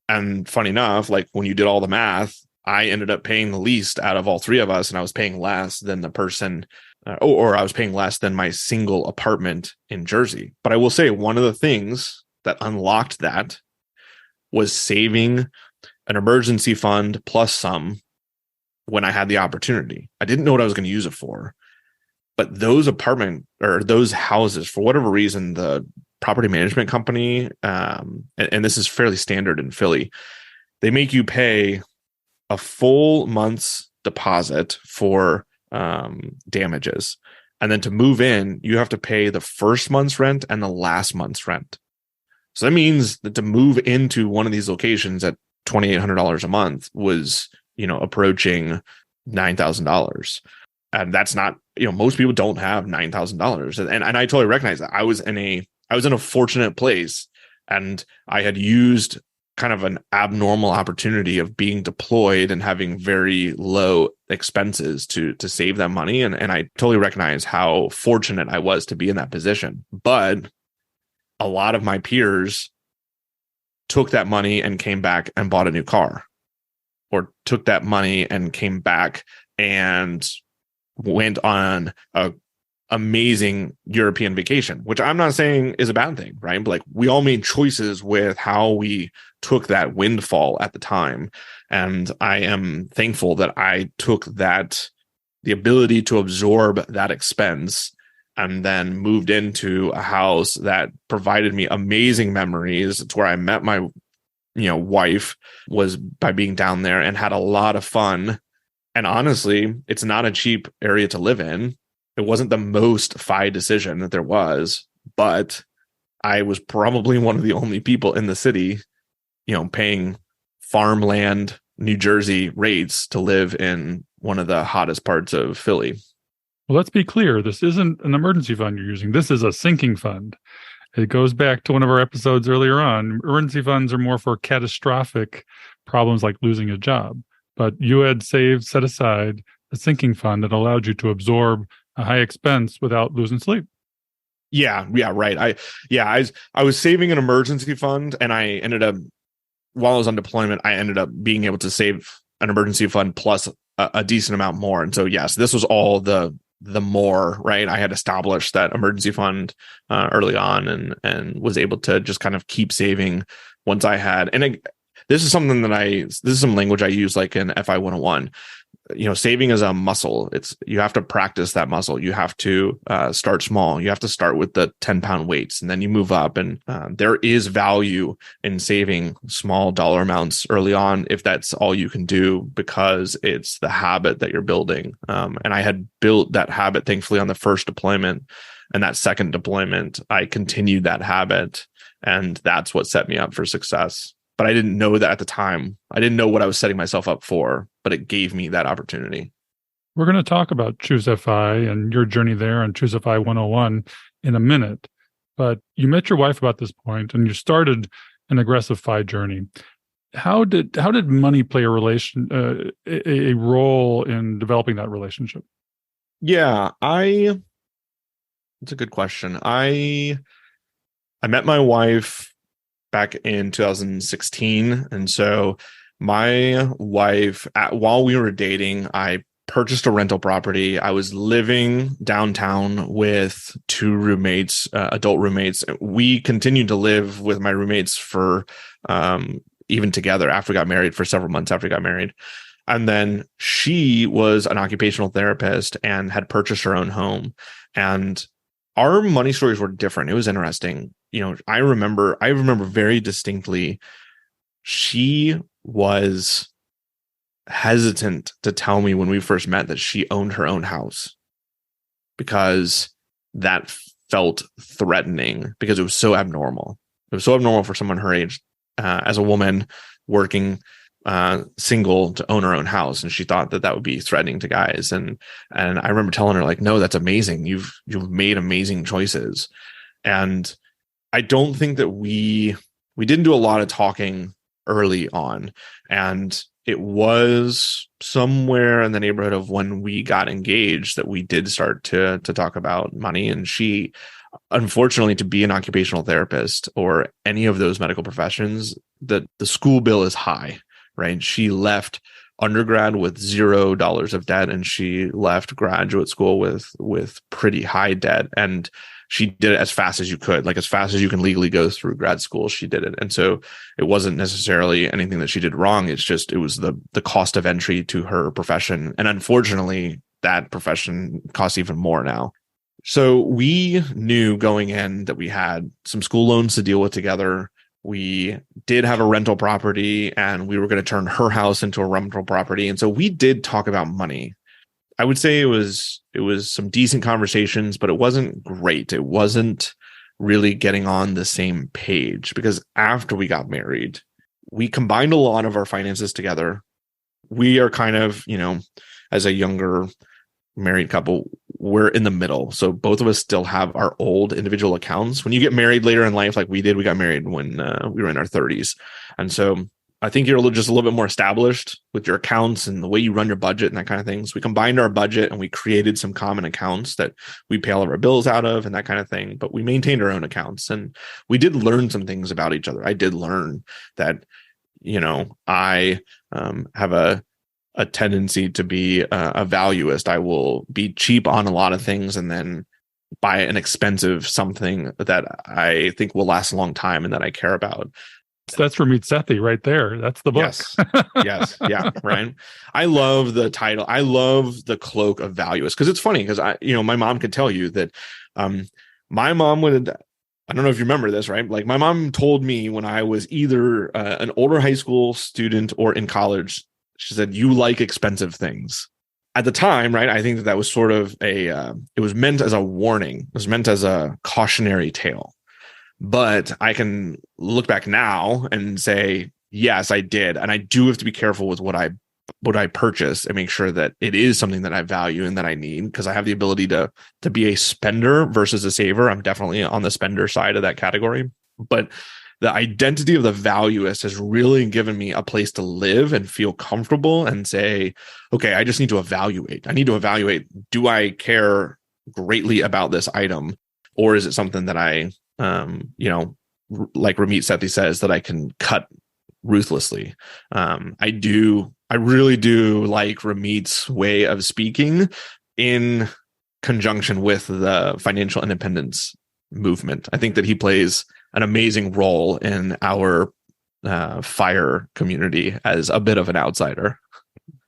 And funny enough, like when you did all the math, I ended up paying the least out of all three of us, and I was paying less than the person or I was paying less than my single apartment in Jersey. But I will say one of the things that unlocked that was saving an emergency fund plus some when I had the opportunity. I didn't know what I was going to use it for, but those those houses, for whatever reason, the property management company, and this is fairly standard in Philly, they make you pay a full month's deposit for damages. And then to move in, you have to pay the first month's rent and the last month's rent. So that means that to move into one of these locations at $2,800 a month was, approaching $9,000. And that's not, most people don't have $9,000. And I totally recognize that. I was in a fortunate place, and I had used kind of an abnormal opportunity of being deployed and having very low expenses to save that money. And I totally recognize how fortunate I was to be in that position. But a lot of my peers took that money and came back and bought a new car, or took that money and came back and went on a amazing European vacation, which I'm not saying is a bad thing, right? But like we all made choices with how we took that windfall at the time. And I am thankful that I took the ability to absorb that expense and then moved into a house that provided me amazing memories. It's where I met my, wife, was by being down there, and had a lot of fun. And honestly, it's not a cheap area to live in. It wasn't the most FI decision that there was, but I was probably one of the only people in the city, paying farmland, New Jersey rates to live in one of the hottest parts of Philly. Well, let's be clear. This isn't an emergency fund you're using. This is a sinking fund. It goes back to one of our episodes earlier on. Emergency funds are more for catastrophic problems like losing a job. But you had set aside a sinking fund that allowed you to absorb a high expense without losing sleep. Yeah, right. I was saving an emergency fund, and I ended up, while I was on deployment, I ended up being able to save an emergency fund plus a decent amount more. And so, yes, this was all the more, right? I had established that emergency fund early on, and was able to just kind of keep saving once I had. And this is something this is some language I use like in FI 101. saving is a muscle. You have to practice that muscle. You have to start small. You have to start with the 10-pound weights, and then you move up. And there is value in saving small dollar amounts early on if that's all you can do, because it's the habit that you're building. And I had built that habit, thankfully, on the first deployment. And that second deployment, I continued that habit. And that's what set me up for success. But I didn't know that at the time. I didn't know what I was setting myself up for, but it gave me that opportunity. We're going to talk about Choose FI and your journey there and Choose FI 101 in a minute. But you met your wife about this point and you started an aggressive FI journey. How did money play a role in developing that relationship? Yeah, that's a good question. I met my wife back in 2016. And so my wife, while we were dating, I purchased a rental property. I was living downtown with 2 roommates, adult roommates. We continued to live with my roommates for even together after we got married, for several months after we got married. And then she was an occupational therapist and had purchased her own home. And our money stories were different. It was interesting. I remember very distinctly, she was hesitant to tell me when we first met that she owned her own house, because that felt threatening, because it was so abnormal. It was so abnormal for someone her age, as a woman working single, to own her own house, and she thought that would be threatening to guys. And I remember telling her, like, no, that's amazing. You've made amazing choices. And I don't think that we didn't do a lot of talking early on, and it was somewhere in the neighborhood of when we got engaged that we did start to talk about money. And she, unfortunately, to be an occupational therapist or any of those medical professions, the school bill is high. Right. She left undergrad with $0 of debt, and she left graduate school with pretty high debt. And she did it as fast as you could, like as fast as you can legally go through grad school. She did it. And so it wasn't necessarily anything that she did wrong. It's just, it was the cost of entry to her profession. And unfortunately, that profession costs even more now. So we knew going in that we had some school loans to deal with together. We did have a rental property, and we were going to turn her house into a rental property. And so we did talk about money. I would say it was some decent conversations, but it wasn't great. It wasn't really getting on the same page, because after we got married, we combined a lot of our finances together. We are kind of, as a younger married couple, we're in the middle. So both of us still have our old individual accounts. When you get married later in life, like we did, we got married when we were in our 30s. And so I think you're just a little bit more established with your accounts and the way you run your budget and that kind of thing. So we combined our budget and we created some common accounts that we pay all of our bills out of and that kind of thing. But we maintained our own accounts, and we did learn some things about each other. I did learn that, I have a tendency to be a valuist. I will be cheap on a lot of things and then buy an expensive something that I think will last a long time and that I care about. That's Ramit Sethi right there. That's the book. Yes. Yeah. Right. I love the title. I love the cloak of valuist, because it's funny, because my mom could tell you that my mom would, I don't know if you remember this, right? Like my mom told me when I was either an older high school student or in college, she said, "You like expensive things." At the time, right, I think that was sort of it was meant as a warning. It was meant as a cautionary tale. But I can look back now and say, yes, I did. And I do have to be careful with what I purchase and make sure that it is something that I value and that I need, because I have the ability to be a spender versus a saver. I'm definitely on the spender side of that category. But the identity of the valuist has really given me a place to live and feel comfortable and say, okay, I just need to evaluate. I need to evaluate, do I care greatly about this item, or is it something that I, like Ramit Sethi says, that I can cut ruthlessly. I really do like Ramit's way of speaking in conjunction with the financial independence movement. I think that he plays an amazing role in our FIRE community as a bit of an outsider.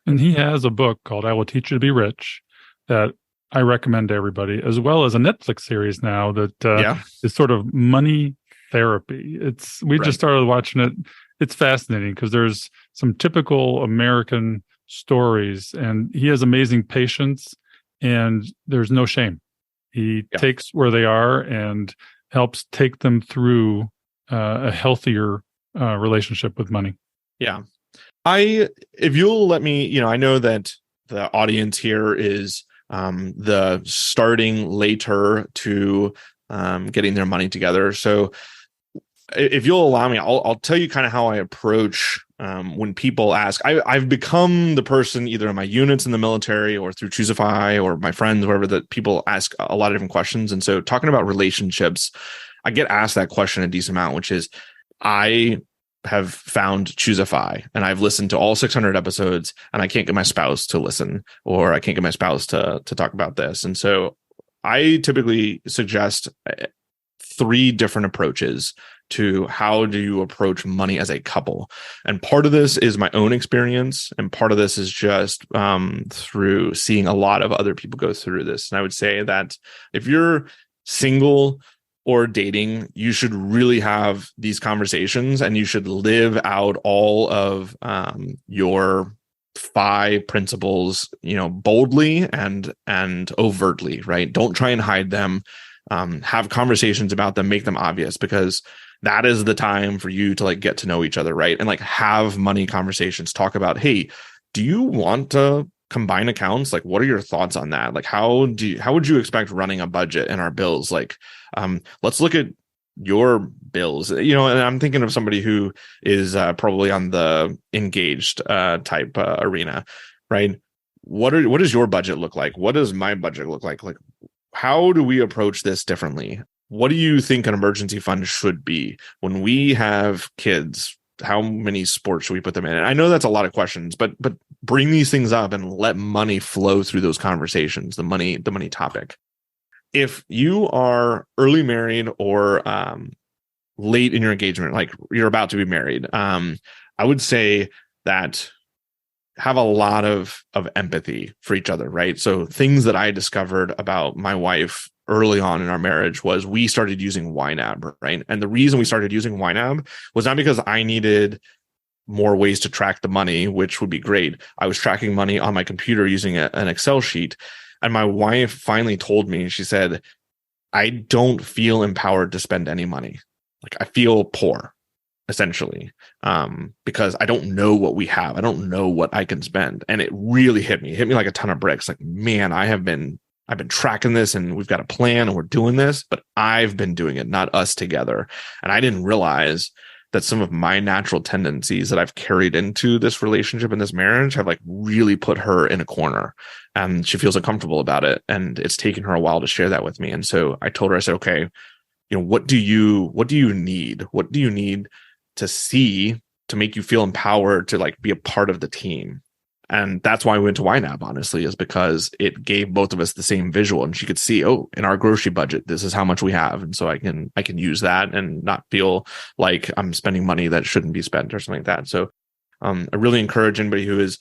And he has a book called I Will Teach You to Be Rich that I recommend to everybody, as well as a Netflix series now that is sort of money therapy. We just started watching it. It's fascinating because there's some typical American stories, and he has amazing patience, and there's no shame. He takes where they are and helps take them through a healthier relationship with money. Yeah. If you'll let me, I know that the audience here is the starting later to getting their money together. So if you'll allow me, I'll tell you kind of how I approach when people ask. I've become the person either in my units in the military or through Choosify or my friends, wherever, that people ask a lot of different questions. And so talking about relationships, I get asked that question a decent amount, which is, I have found Choosify and I've listened to all 600 episodes and I can't get my spouse to listen, or I can't get my spouse to talk about this. And so I typically suggest 3 different approaches to how do you approach money as a couple. And part of this is my own experience, and part of this is just through seeing a lot of other people go through this. And I would say that if you're single or dating, you should really have these conversations, and you should live out all of your 5 principles, boldly and overtly, right? Don't try and hide them. Have conversations about them, make them obvious, because that is the time for you to get to know each other, right? And have money conversations. Talk about, hey, do you want to combine accounts? What are your thoughts on that? How would you expect running a budget and our bills? Let's look at your bills, and I'm thinking of somebody who is probably on the engaged type arena, right? What does your budget look like? What does my budget look like? How do we approach this differently? What do you think an emergency fund should be? When we have kids, how many sports should we put them in? And I know that's a lot of questions, but bring these things up and let money flow through those conversations, the money topic. If you are early married or late in your engagement, you're about to be married, I would say that have a lot of empathy for each other, right? So things that I discovered about my wife early on in our marriage was we started using YNAB, right? And the reason we started using YNAB was not because I needed more ways to track the money, which would be great. I was tracking money on my computer using an Excel sheet. And my wife finally told me, she said, I don't feel empowered to spend any money. I feel poor, essentially, because I don't know what we have. I don't know what I can spend. And it really hit me like a ton of bricks. Man, I've been tracking this and we've got a plan and we're doing this, but I've been doing it, not us together. And I didn't realize that some of my natural tendencies that I've carried into this relationship and this marriage have really put her in a corner, and she feels uncomfortable about it. And it's taken her a while to share that with me. And so I told her, I said, okay, what do you need? What do you need to see to make you feel empowered to be a part of the team? And that's why we went to YNAB, honestly, is because it gave both of us the same visual, and she could see, oh, in our grocery budget, this is how much we have. And so I can use that and not feel like I'm spending money that shouldn't be spent or something like that. So I really encourage anybody who is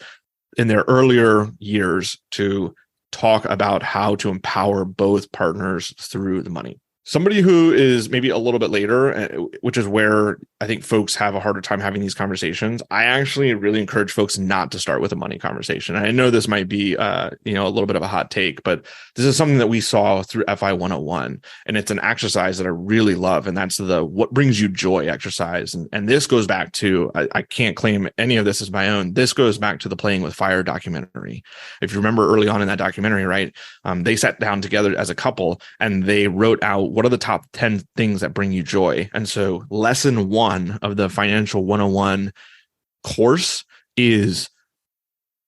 in their earlier years to talk about how to empower both partners through the money. Somebody who is maybe a little bit later, which is where I think folks have a harder time having these conversations, I actually really encourage folks not to start with a money conversation. And I know this might be, a little bit of a hot take, but this is something that we saw through FI 101. And it's an exercise that I really love. And that's the what brings you joy exercise. And this goes back to, I can't claim any of this as my own. This goes back to the Playing with Fire documentary. If you remember early on in that documentary, right, they sat down together as a couple and they wrote out, what are the top 10 things that bring you joy? And so lesson 1 of the Financial 101 course is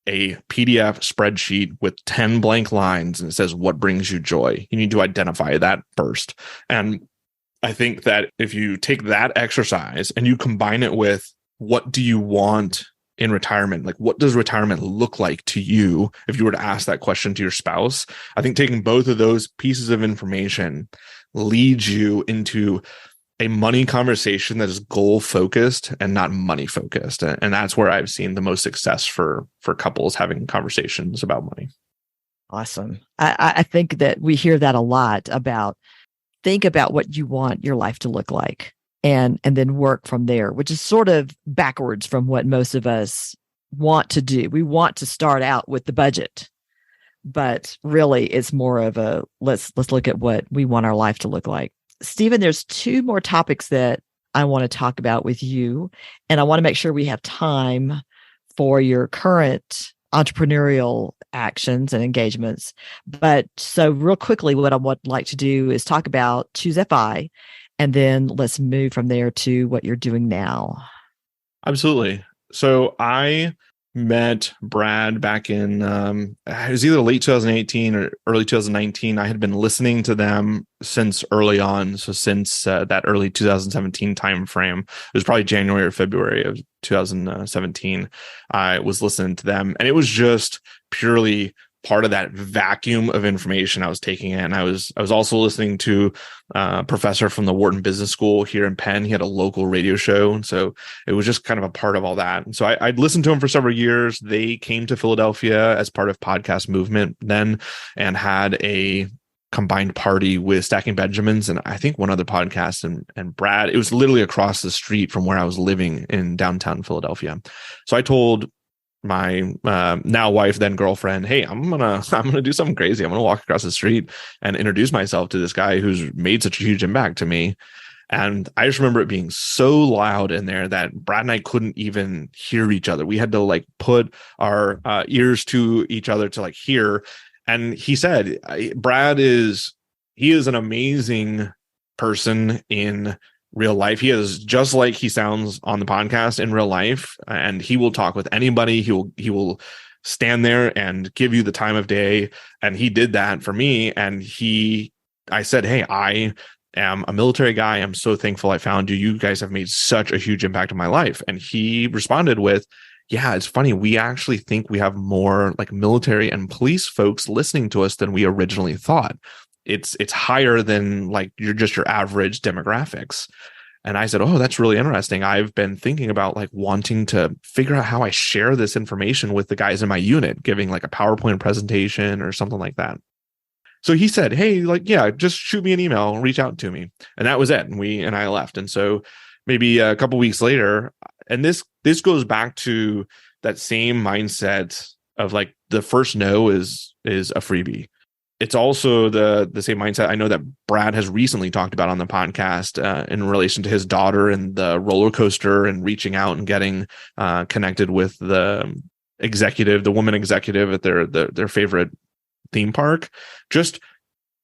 a PDF spreadsheet with 10 blank lines, and it says, what brings you joy? You need to identify that first. And I think that if you take that exercise and you combine it with, what do you want in retirement? What does retirement look like to you? If you were to ask that question to your spouse, I think taking both of those pieces of information leads you into a money conversation that is goal focused and not money focused. And that's where I've seen the most success for couples having conversations about money. Awesome. I think that we hear that a lot about think about what you want your life to look like and then work from there, which is sort of backwards from what most of us want to do. We want to start out with the budget, but really it's more of a let's look at what we want our life to look like. Stephen, there's two more topics that I want to talk about with you, and I want to make sure we have time for your current entrepreneurial actions and engagements. But so real quickly, what I would like to do is talk about Choose FI, and then let's move from there to what you're doing now. Absolutely. So I met Brad back in, it was either late 2018 or early 2019. I had been listening to them since early on. So since that early 2017 timeframe, it was probably January or February of 2017, I was listening to them, and it was just purely part of that vacuum of information I was taking in. I was also listening to a professor from the Wharton Business School here in Penn. He had a local radio show, and so it was just kind of a part of all that. And so I'd listened to him for several years. They came to Philadelphia as part of Podcast Movement then, and had a combined party with Stacking Benjamins and I think one other podcast and Brad. It was literally across the street from where I was living in downtown Philadelphia. So I told my now wife, then girlfriend, hey, I'm gonna do something crazy. I'm gonna walk across the street and introduce myself to this guy who's made such a huge impact to me. And I just remember it being so loud in there that Brad and I couldn't even hear each other. We had to like put our ears to each other to like hear. And he said, Brad is an amazing person in real life. He is just like he sounds on the podcast in real life, and he will talk with anybody. He will stand there and give you the time of day. And he did that for me. And I said, hey, I am a military guy. I'm so thankful I found you. You guys have made such a huge impact in my life. And he responded with, yeah, it's funny. We actually think we have more like military and police folks listening to us than we originally thought. It's higher than like your average demographics. And I said, oh, that's really interesting. I've been thinking about like wanting to figure out how I share this information with the guys in my unit, giving like a PowerPoint presentation or something like that. So he said, hey, like, yeah, just shoot me an email, reach out to me. And that was it. And I left. And so maybe a couple weeks later, and this goes back to that same mindset of like the first no is a freebie. It's also the same mindset I know that Brad has recently talked about on the podcast in relation to his daughter and the roller coaster and reaching out and getting connected with the woman executive at their favorite theme park. Just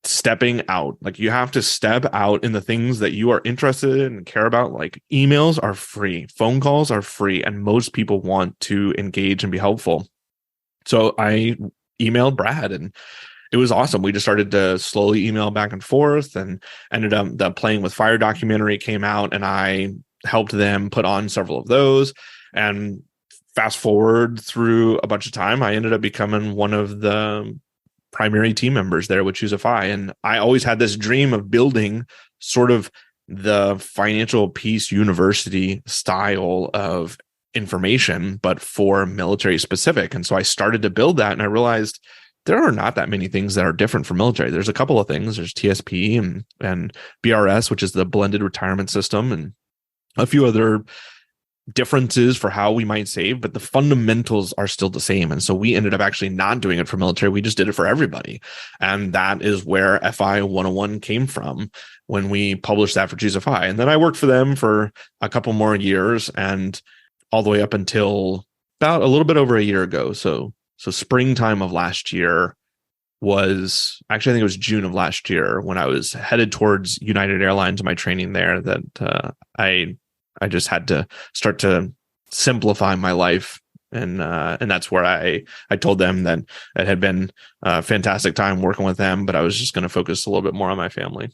stepping out. Like you have to step out in the things that you are interested in and care about. Like emails are free, phone calls are free, and most people want to engage and be helpful. So I emailed Brad, and it was awesome. We just started to slowly email back and forth, and ended up the Playing with Fire documentary came out, and I helped them put on several of those. And fast forward through a bunch of time, I ended up becoming one of the primary team members there with Choose FI. And I always had this dream of building sort of the financial peace university style of information, but for military specific. And so I started to build that, and I realized there are not that many things that are different for military. There's a couple of things. There's TSP and BRS, which is the blended retirement system, and a few other differences for how we might save, but the fundamentals are still the same. And so we ended up actually not doing it for military. We just did it for everybody. And that is where FI 101 came from when we published that for Choose FI. And then I worked for them for a couple more years, and all the way up until about a little bit over a year ago. So springtime of last year was actually, I think it was June of last year when I was headed towards United Airlines, my training there, that I just had to start to simplify my life. And that's where I told them that it had been a fantastic time working with them, but I was just going to focus a little bit more on my family.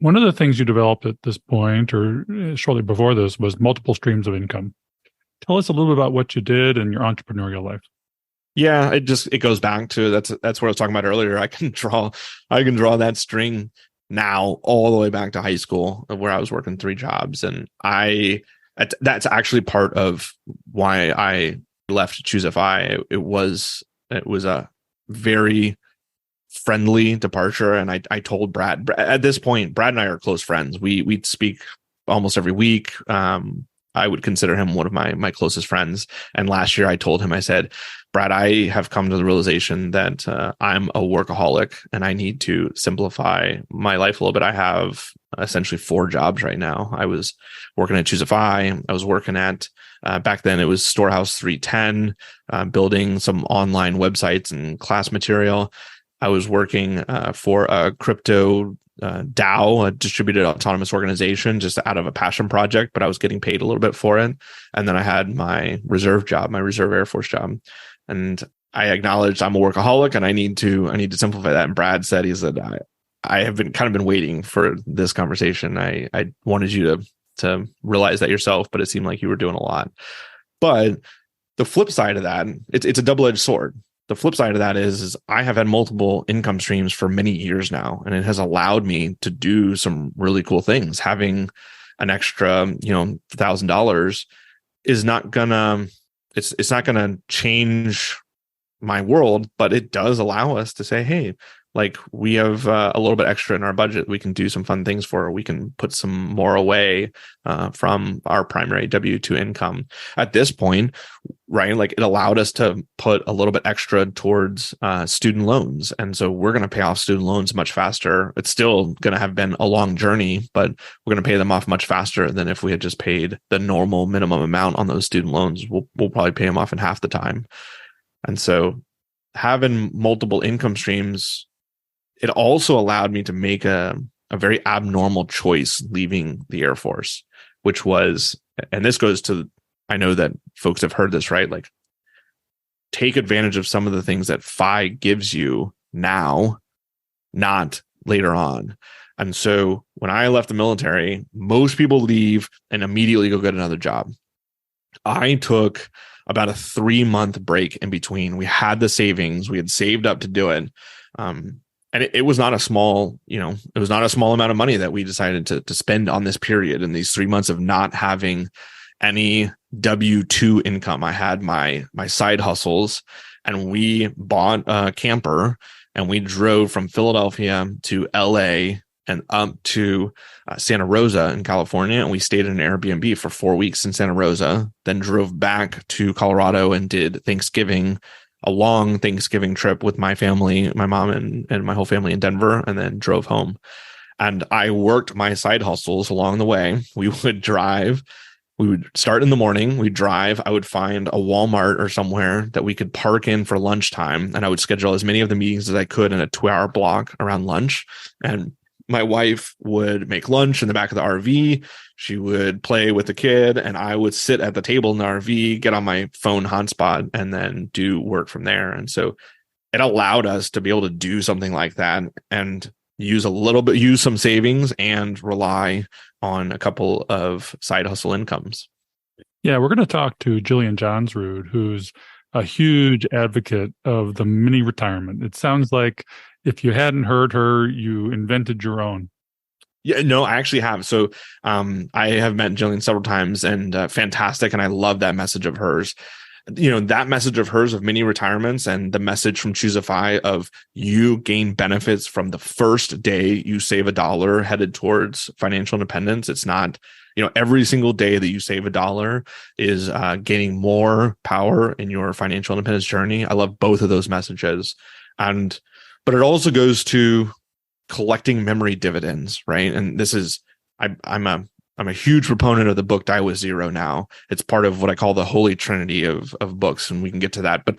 One of the things you developed at this point, or shortly before this, was multiple streams of income. Tell us a little bit about what you did in your entrepreneurial life. Yeah, it goes back to that's what I was talking about earlier. I can draw that string now all the way back to high school, where I was working 3 jobs. And that's actually part of why I left Choose FI. It was a very friendly departure. And I told Brad, at this point, Brad and I are close friends. We'd speak almost every week. I would consider him one of my closest friends. And last year I told him, I said, Brad, I have come to the realization that I'm a workaholic and I need to simplify my life a little bit. I have essentially 4 jobs right now. I was working at Choose FI. I was working at, back then it was Storehouse 310, building some online websites and class material. I was working for a crypto DAO, a distributed autonomous organization, just out of a passion project, but I was getting paid a little bit for it. And then I had my reserve job, my reserve Air Force job. And I acknowledged I'm a workaholic and I need to simplify that. And Brad said, he said, I have been waiting for this conversation. I wanted you to realize that yourself, but it seemed like you were doing a lot. But the flip side of that, it's a double-edged sword. The flip side of that is I have had multiple income streams for many years now, and it has allowed me to do some really cool things. Having an extra, $1,000 is not gonna, it's not gonna change my world, but it does allow us to say, hey, like we have a little bit extra in our budget. We can do some fun things for, we can put some more away from our primary W-2 income. At this point, right, like it allowed us to put a little bit extra towards student loans. And so we're going to pay off student loans much faster. It's still going to have been a long journey, but we're going to pay them off much faster than if we had just paid the normal minimum amount on those student loans. We'll probably pay them off in half the time. And so having multiple income streams, it also allowed me to make a very abnormal choice leaving the Air Force, which was, and this goes to, I know that folks have heard this, right? Like take advantage of some of the things that FI gives you now, not later on. And so when I left the military, most people leave and immediately go get another job. I took about a 3-month break in between. We had the savings, we had saved up to do it. And it was not a small, it was not a small amount of money that we decided to spend on this period in these 3 months of not having any W-2 income. I had my side hustles, and we bought a camper and we drove from Philadelphia to LA and up to Santa Rosa in California. And we stayed in an Airbnb for 4 weeks in Santa Rosa, then drove back to Colorado and did Thanksgiving, a long Thanksgiving trip with my family, my mom and my whole family in Denver, and then drove home. And I worked my side hustles along the way. We would drive. We would start in the morning. We'd drive. I would find a Walmart or somewhere that we could park in for lunchtime. And I would schedule as many of the meetings as I could in a 2-hour block around lunch. And my wife would make lunch in the back of the RV. She would play with the kid, and I would sit at the table in the RV, get on my phone hotspot, and then do work from there. And so it allowed us to be able to do something like that and use some savings and rely on a couple of side hustle incomes. Yeah, we're going to talk to Jillian Johnsrud, who's a huge advocate of the mini retirement. It sounds like if you hadn't heard her, you invented your own. Yeah, no, I actually have. So I have met Jillian several times, and fantastic. And I love that message of hers. That message of hers of mini retirements, and the message from Choose FI of you gain benefits from the first day you save $1 headed towards financial independence. It's not, every single day that you save $1 is gaining more power in your financial independence journey. I love both of those messages. But it also goes to collecting memory dividends, right? And this is, I'm a huge proponent of the book Die with Zero now. It's part of what I call the holy trinity of books, and we can get to that. But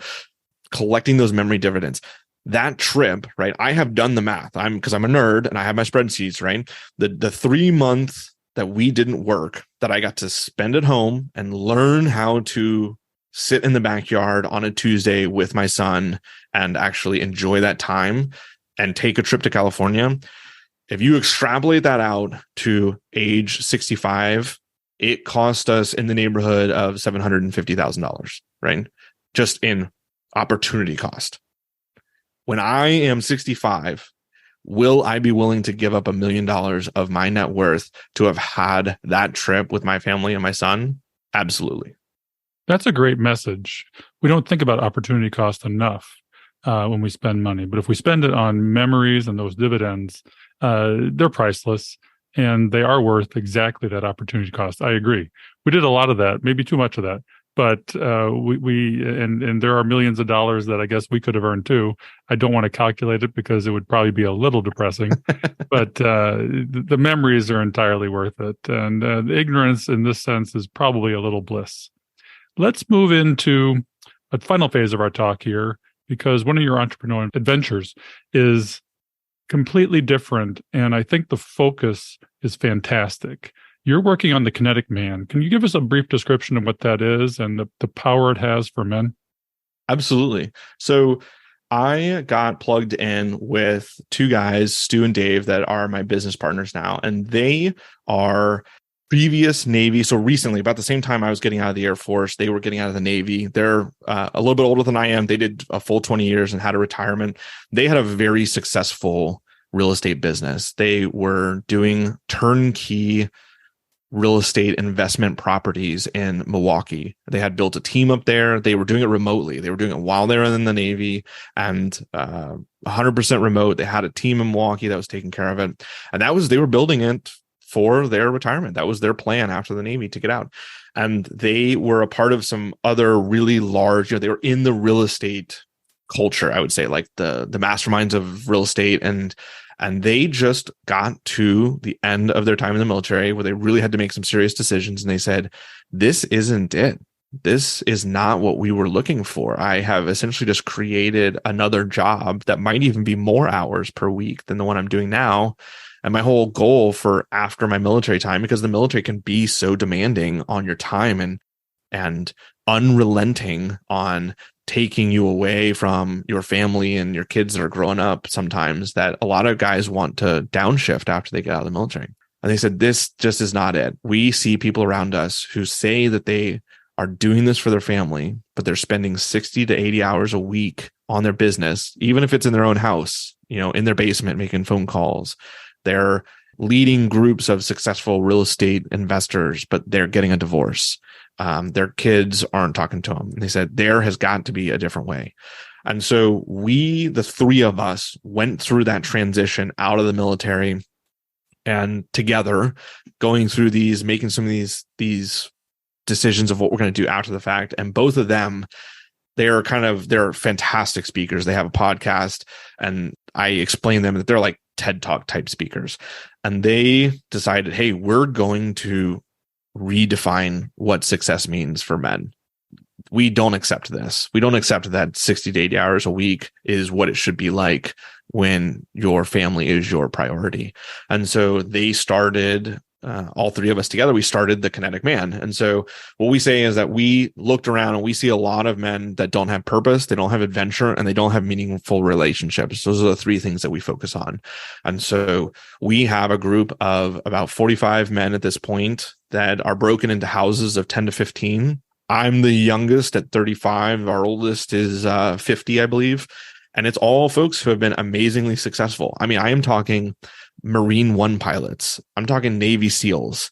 collecting those memory dividends, that trip, right? I have done the math. Because I'm a nerd and I have my spreadsheets, right? The 3 months that we didn't work, that I got to spend at home and learn how to sit in the backyard on a Tuesday with my son and actually enjoy that time and take a trip to California. If you extrapolate that out to age 65, it cost us in the neighborhood of $750,000, right? Just in opportunity cost. When I am 65, Will I be willing to give up $1 million of my net worth to have had that trip with my family and my son? Absolutely. That's a great message. We don't think about opportunity cost enough when we spend money, but if we spend it on memories and those dividends, they're priceless and they are worth exactly that opportunity cost. I agree. We did a lot of that, maybe too much of that, but and there are millions of dollars that I guess we could have earned too. I don't want to calculate it because it would probably be a little depressing, but the memories are entirely worth it. And the ignorance in this sense is probably a little bliss. Let's move into a final phase of our talk here, because one of your entrepreneurial adventures is completely different. And I think the focus is fantastic. You're working on the Kinetic Man. Can you give us a brief description of what that is and the power it has for men? Absolutely. So I got plugged in with two guys, Stu and Dave, that are my business partners now. And they are previous Navy. So recently, about the same time I was getting out of the Air Force, they were getting out of the Navy. They're a little bit older than I am. They did a full 20 years and had a retirement. They had a very successful real estate business. They were doing turnkey real estate investment properties in Milwaukee. They had built a team up there. They were doing it remotely. They were doing it while they were in the Navy and 100% remote. They had a team in Milwaukee that was taking care of it. And they were building it for their retirement. That was their plan after the Navy to get out. And they were a part of some other really large, they were in the real estate culture, I would say, like the masterminds of real estate. And they just got to the end of their time in the military where they really had to make some serious decisions. And they said, this isn't it. This is not what we were looking for. I have essentially just created another job that might even be more hours per week than the one I'm doing now. And my whole goal for after my military time, because the military can be so demanding on your time and unrelenting on taking you away from your family and your kids that are growing up sometimes, that a lot of guys want to downshift after they get out of the military. And they said, this just is not it. We see people around us who say that they are doing this for their family, but they're spending 60 to 80 hours a week on their business, even if it's in their own house, in their basement, making phone calls. They're leading groups of successful real estate investors, but they're getting a divorce. Their kids aren't talking to them. And they said, there has got to be a different way. And so the three of us, went through that transition out of the military and together going through making some of these decisions of what we're going to do after the fact. And both of them, they're fantastic speakers. They have a podcast, and I explain them that they're like TED Talk type speakers. And they decided, hey, we're going to redefine what success means for men. We don't accept this. We don't accept that 60 to 80 hours a week is what it should be like when your family is your priority. And so they started, all three of us together, we started the Kinetic Man. And so what we say is that we looked around and we see a lot of men that don't have purpose, they don't have adventure, and they don't have meaningful relationships. Those are the three things that we focus on. And so we have a group of about 45 men at this point that are broken into houses of 10 to 15. I'm the youngest at 35. Our oldest is 50, I believe. And it's all folks who have been amazingly successful. I mean, I am talking Marine One pilots. I'm talking Navy SEALs,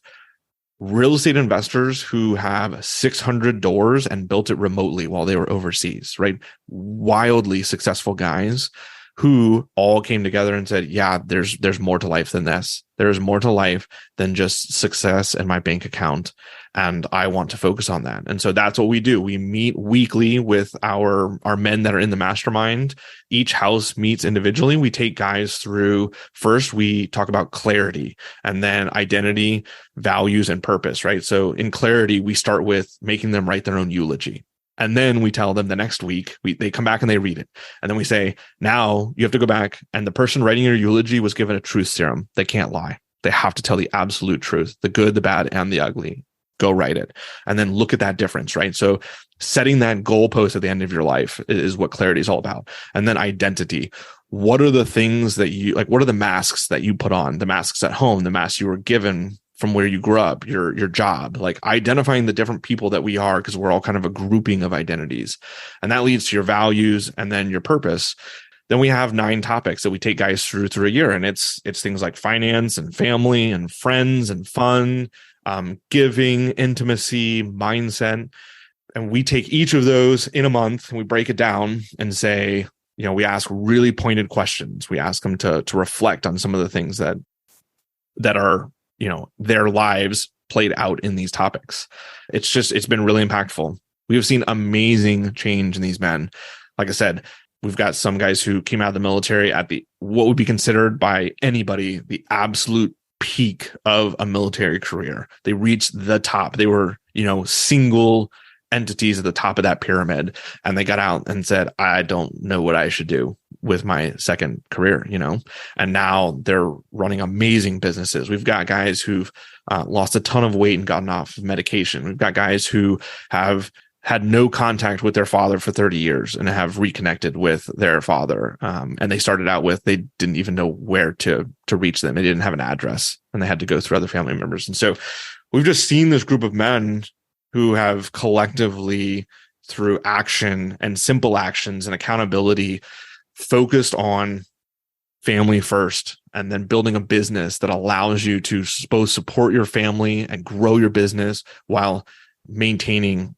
real estate investors who have 600 doors and built it remotely while they were overseas, right? Wildly successful guys who all came together and said, yeah, there's more to life than this. There's more to life than just success in my bank account. And I want to focus on that. And so that's what we do. We meet weekly with our men that are in the mastermind. Each house meets individually. We take guys through, first we talk about clarity, and then identity, values, and purpose, right? So in clarity, we start with making them write their own eulogy. And then we tell them the next week, they come back and they read it. And then we say, now you have to go back, and the person writing your eulogy was given a truth serum. They can't lie. They have to tell the absolute truth, the good, the bad, and the ugly. Go write it. And then look at that difference, right? So setting that goalpost at the end of your life is what clarity is all about. And then identity. What are the things that what are the masks that you put on? The masks at home, the masks you were given from where you grew up, your job, like identifying the different people that we are, because we're all kind of a grouping of identities. And that leads to your values and then your purpose. Then we have 9 topics that we take guys through a year. And it's things like finance and family and friends and fun, giving, intimacy, mindset. And we take each of those in a month and we break it down and say, we ask really pointed questions. We ask them to reflect on some of the things that are, their lives played out in these topics. It's been really impactful. We have seen amazing change in these men. Like I said, we've got some guys who came out of the military at what would be considered by anybody the absolute peak of a military career. They reached the top. They were, single entities at the top of that pyramid. And they got out and said, I don't know what I should do with my second career, and now they're running amazing businesses. We've got guys who've lost a ton of weight and gotten off of medication. We've got guys who have had no contact with their father for 30 years and have reconnected with their father. And they started out with, they didn't even know where to reach them. They didn't have an address and they had to go through other family members. And so we've just seen this group of men who have collectively, through action and simple actions and accountability, focused on family first, and then building a business that allows you to both support your family and grow your business while maintaining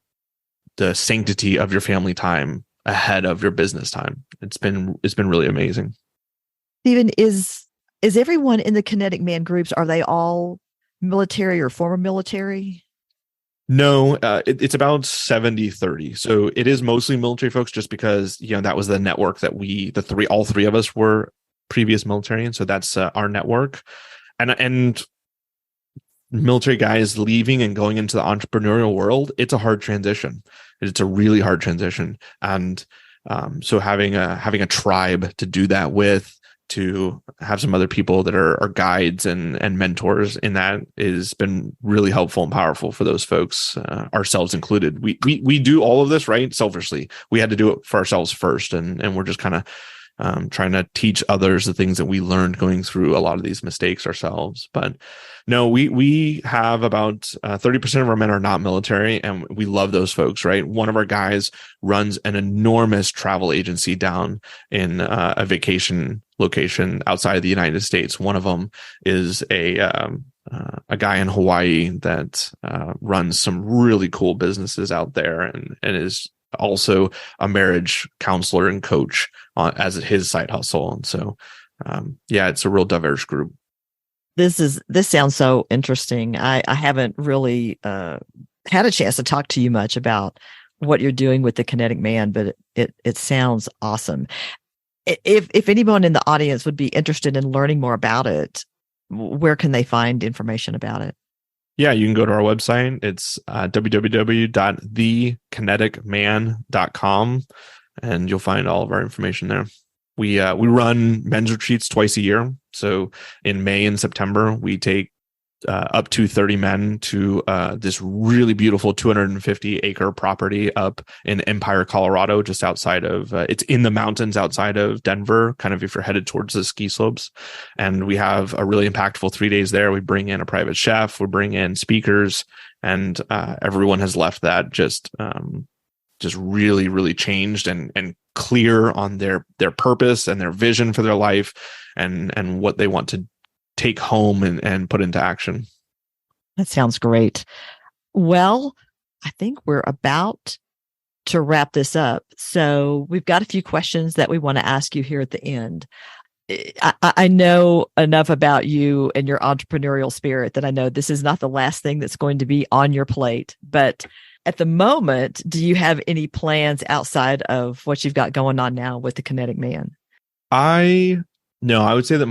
the sanctity of your family time ahead of your business time. It's been really amazing. Stephen, is everyone in the Kinetic Man groups, are they all military or former military? No, it's about 70-30. So it is mostly military folks, just because, that was the network that all three of us were previous military. And so that's our network. And military guys leaving and going into the entrepreneurial world, it's a hard transition. It's a really hard transition. And so having a tribe to do that with, to have some other people that are guides and mentors in that, has been really helpful and powerful for those folks, ourselves included. We do all of this, right, selfishly. We had to do it for ourselves first, and we're just kind of trying to teach others the things that we learned going through a lot of these mistakes ourselves. But no, we have about 30% of our men are not military, and we love those folks, right? One of our guys runs an enormous travel agency down in a vacation location outside of the United States. One of them is a guy in Hawaii that runs some really cool businesses out there, and is also a marriage counselor and coach as his side hustle. And so, it's a real diverse group. This sounds so interesting. I haven't really had a chance to talk to you much about what you're doing with the Kinetic Man, but it sounds awesome. If anyone in the audience would be interested in learning more about it, where can they find information about it? Yeah, you can go to our website. It's www.thekineticman.com, and you'll find all of our information there. We run men's retreats twice a year. So in May and September, we take up to 30 men to this really beautiful 250-acre property up in Empire, Colorado, just outside of, it's in the mountains outside of Denver, kind of if you're headed towards the ski slopes. And we have a really impactful 3 days there. We bring in a private chef, we bring in speakers, and everyone has left that just really, really changed and clear on their purpose and their vision for their life, and what they want to take home and put into action. That sounds great. Well, I think we're about to wrap this up. So we've got a few questions that we want to ask you here at the end. I know enough about you and your entrepreneurial spirit that I know this is not the last thing that's going to be on your plate. But at the moment, do you have any plans outside of what you've got going on now with the Kinetic Man? I would say that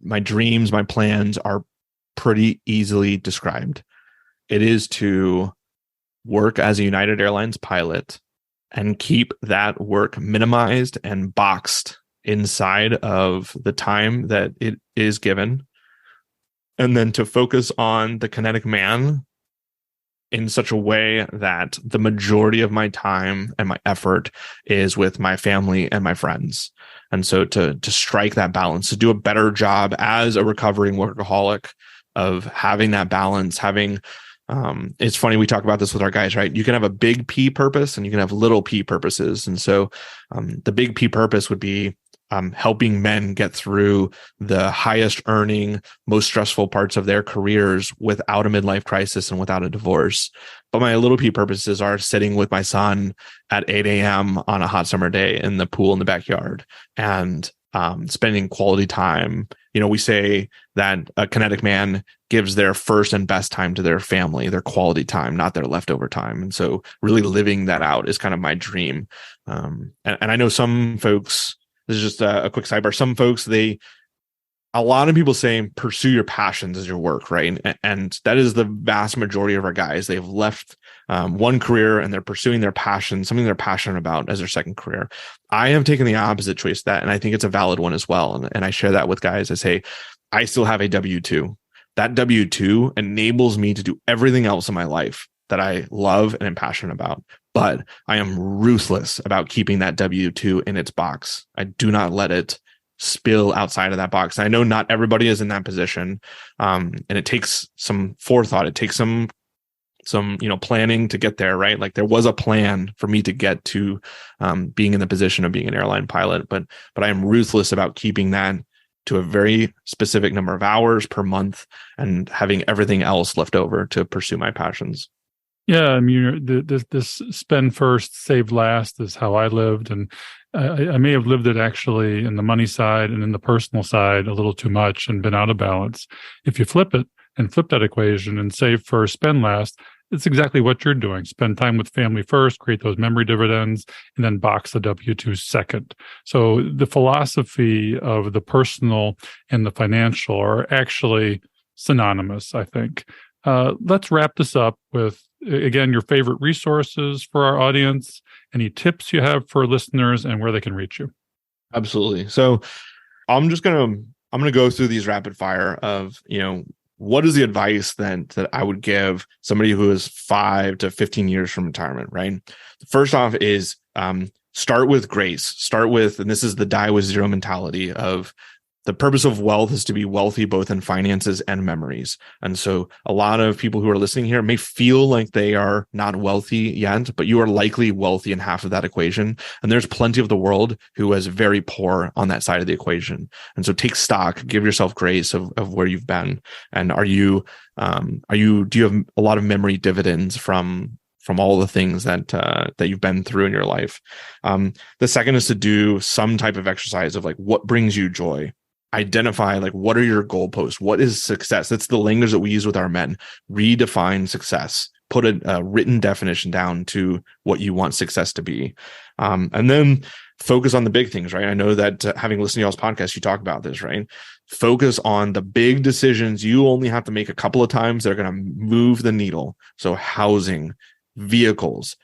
my dreams, my plans are pretty easily described. It is to work as a United Airlines pilot and keep that work minimized and boxed inside of the time that it is given. And then to focus on the Kinetic Man in such a way that the majority of my time and my effort is with my family and my friends. And so to strike that balance, to do a better job as a recovering workaholic of having that balance, having It's funny, we talk about this with our guys, right? You can have a big P purpose and you can have little P purposes. And so the big P purpose would be helping men get through the highest earning, most stressful parts of their careers without a midlife crisis and without a divorce. But my little P purposes are sitting with my son at 8 a.m. on a hot summer day in the pool in the backyard and spending quality time. We say that a kinetic man gives their first and best time to their family, their quality time, not their leftover time. And so really living that out is kind of my dream. And I know some folks, this is just a quick sidebar. Some folks, a lot of people say pursue your passions as your work, right? And that is the vast majority of our guys. They've left one career and they're pursuing their passion, something they're passionate about as their second career. I have taken the opposite choice that, and I think it's a valid one as well. And I share that with guys. I say, I still have a W-2. That W-2 enables me to do everything else in my life that I love and am passionate about. But I am ruthless about keeping that W-2 in its box. I do not let it spill outside of that box. I know not everybody is in that position. And it takes some forethought. It takes some planning to get there, right? Like there was a plan for me to get to being in the position of being an airline pilot, but I am ruthless about keeping that to a very specific number of hours per month and having everything else left over to pursue my passions. Yeah, I mean, this spend first, save last is how I lived. And I may have lived it actually in the money side and in the personal side a little too much and been out of balance. If you flip it and flip that equation and save first, spend last, it's exactly what you're doing. Spend time with family first, create those memory dividends, and then box the W-2 second. So the philosophy of the personal and the financial are actually synonymous, I think. Let's wrap this up with, again, your favorite resources for our audience, any tips you have for listeners, and where they can reach you. Absolutely. So I'm going to go through these rapid fire of, what is the advice that I would give somebody who is 5 to 15 years from retirement, right? First off is start with grace. Start with, and this is the die with zero mentality of the purpose of wealth is to be wealthy both in finances and memories. And so a lot of people who are listening here may feel like they are not wealthy yet, but you are likely wealthy in half of that equation. And there's plenty of the world who is very poor on that side of the equation. And so take stock, give yourself grace of where you've been. And do you have a lot of memory dividends from all the things that you've been through in your life? The second is to do some type of exercise of like, what brings you joy? Identify like, what are your goalposts? What is success? That's the language that we use with our men. Redefine success. Put a written definition down to what you want success to be. And then focus on the big things, right? I know that having listened to y'all's podcast, you talk about this, right? Focus on the big decisions you only have to make a couple of times that are going to move the needle. So housing, vehicles.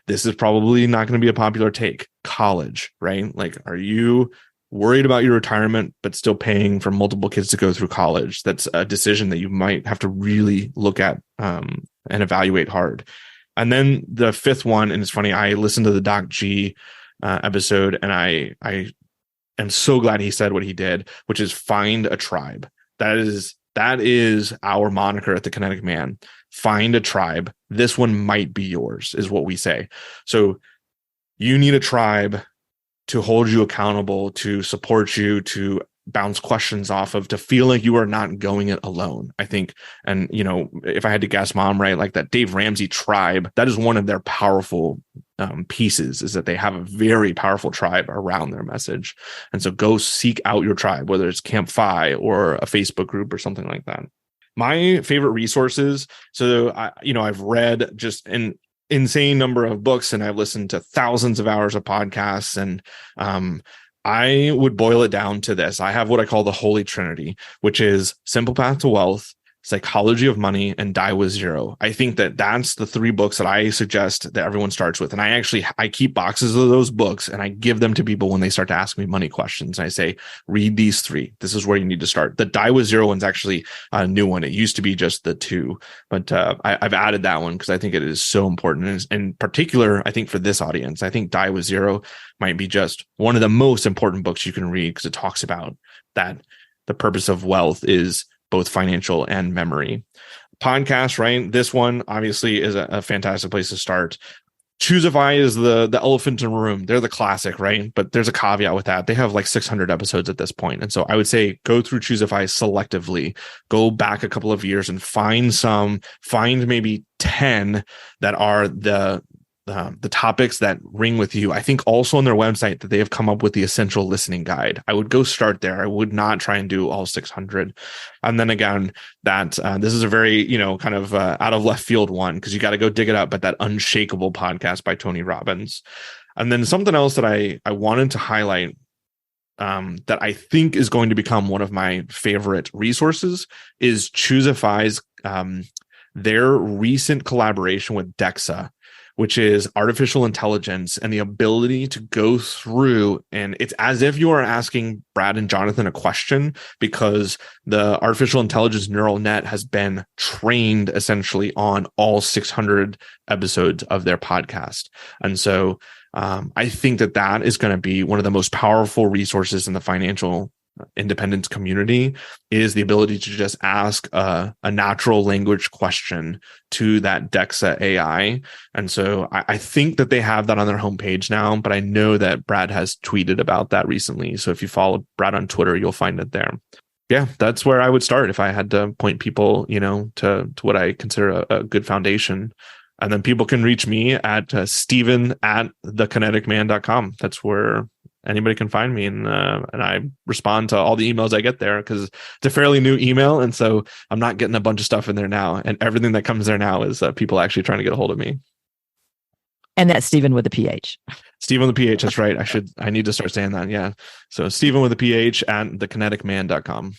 This is probably not going to be a popular take. College, right? Like, are you worried about your retirement, but still paying for multiple kids to go through college? That's a decision that you might have to really look at and evaluate hard. And then the fifth one, and it's funny, I listened to the Doc G episode, and I am so glad he said what he did, which is find a tribe. That is our moniker at the Kinetic Man. Find a tribe. This one might be yours, is what we say. So you need a tribe to hold you accountable, to support you, to bounce questions off of, to feel like you are not going it alone, I think. And, if I had to guess, Mom, right, like that Dave Ramsey tribe, that is one of their powerful pieces, is that they have a very powerful tribe around their message. And so go seek out your tribe, whether it's Camp Fi or a Facebook group or something like that. My favorite resources. So I've read just an insane number of books, and I've listened to thousands of hours of podcasts, and I would boil it down to this. I have what I call the Holy Trinity, which is Simple Path to Wealth, Psychology of Money, and Die with Zero. I think that that's the 3 books that I suggest that everyone starts with. And I keep boxes of those books, and I give them to people when they start to ask me money questions. I say, read these 3. This is where you need to start. The Die with Zero one's actually a new one. It used to be just the 2, but I've added that one because I think it is so important. And in particular, I think for this audience, I think Die with Zero might be just one of the most important books you can read, because it talks about that the purpose of wealth is both financial and memory. podcast, right? This one obviously is a fantastic place to start. Choosify is the elephant in the room. They're the classic, right? But there's a caveat with that. They have like 600 episodes at this point. And so I would say go through Choosify selectively, go back a couple of years and find maybe 10 that are the topics that ring with you. I think also on their website that they have come up with the essential listening guide. I would go start there. I would not try and do all 600. And then again, that this is a very, kind of out of left field one, because you got to go dig it up, but that Unshakeable podcast by Tony Robbins. And then something else that I wanted to highlight that I think is going to become one of my favorite resources is Choosify's their recent collaboration with DEXA, which is artificial intelligence and the ability to go through, and it's as if you are asking Brad and Jonathan a question, because the artificial intelligence neural net has been trained essentially on all 600 episodes of their podcast. And so I think that is going to be one of the most powerful resources in the financial independence community, is the ability to just ask a natural language question to that DEXA AI. And so I think that they have that on their homepage now, but I know that Brad has tweeted about that recently. So if you follow Brad on Twitter, you'll find it there. Yeah, that's where I would start if I had to point people, to what I consider a good foundation. And then people can reach me at Steven@thekineticman.com. That's where anybody can find me, and I respond to all the emails I get there, because it's a fairly new email, and so I'm not getting a bunch of stuff in there now, and everything that comes there now is people actually trying to get a hold of me. And that's Stephen with a PH. Stephen with a PH. That's right. I need to start saying that. Yeah. So Stephen with a PH at thekineticman.com.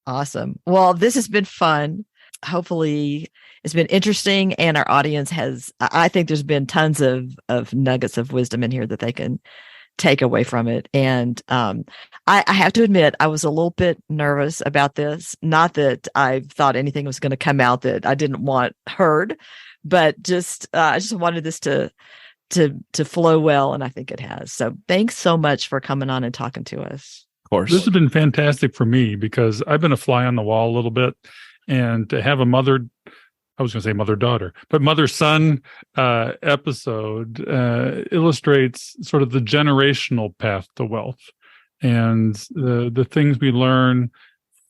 Awesome. Well, this has been fun. Hopefully it's been interesting, and our audience I think there's been tons of nuggets of wisdom in here that they can take away from it. And I have to admit, I was a little bit nervous about this. Not that I thought anything was going to come out that I didn't want heard, but I just wanted this to flow well, and I think it has. So thanks so much for coming on and talking to us. Of course. This has been fantastic for me, because I've been a fly on the wall a little bit, and to have a mother-son episode illustrates sort of the generational path to wealth, and the things we learn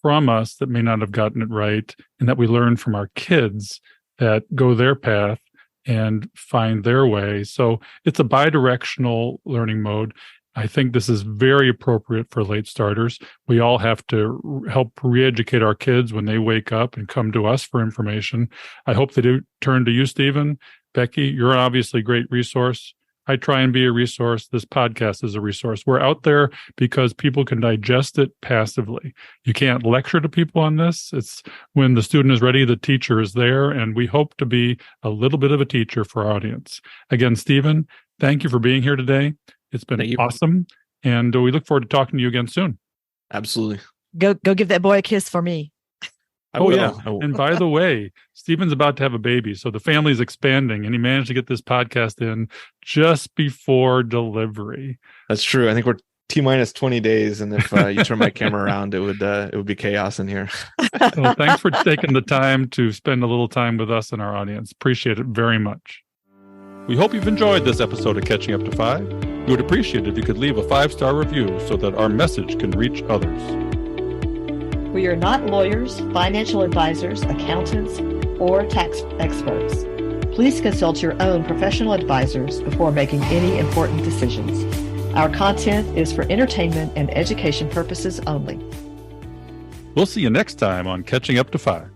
from us that may not have gotten it right, and that we learn from our kids that go their path and find their way. So it's a bi-directional learning mode. I think this is very appropriate for late starters. We all have to help re-educate our kids when they wake up and come to us for information. I hope they do turn to you, Stephen. Becky, you're obviously a great resource. I try and be a resource. This podcast is a resource. We're out there because people can digest it passively. You can't lecture to people on this. It's when the student is ready, the teacher is there, and we hope to be a little bit of a teacher for our audience. Again, Stephen, thank you for being here today. It's been awesome, and we look forward to talking to you again soon. Absolutely. Go give that boy a kiss for me. Yeah. And by the way, Stephen's about to have a baby, so the family's expanding, and he managed to get this podcast in just before delivery. That's true. I think we're T-minus 20 days, and if you turn my camera around, it would be chaos in here. Well, thanks for taking the time to spend a little time with us and our audience. Appreciate it very much. We hope you've enjoyed this episode of Catching Up to 5. We would appreciate it if you could leave a 5-star review so that our message can reach others. We are not lawyers, financial advisors, accountants, or tax experts. Please consult your own professional advisors before making any important decisions. Our content is for entertainment and education purposes only. We'll see you next time on Catching Up to 5.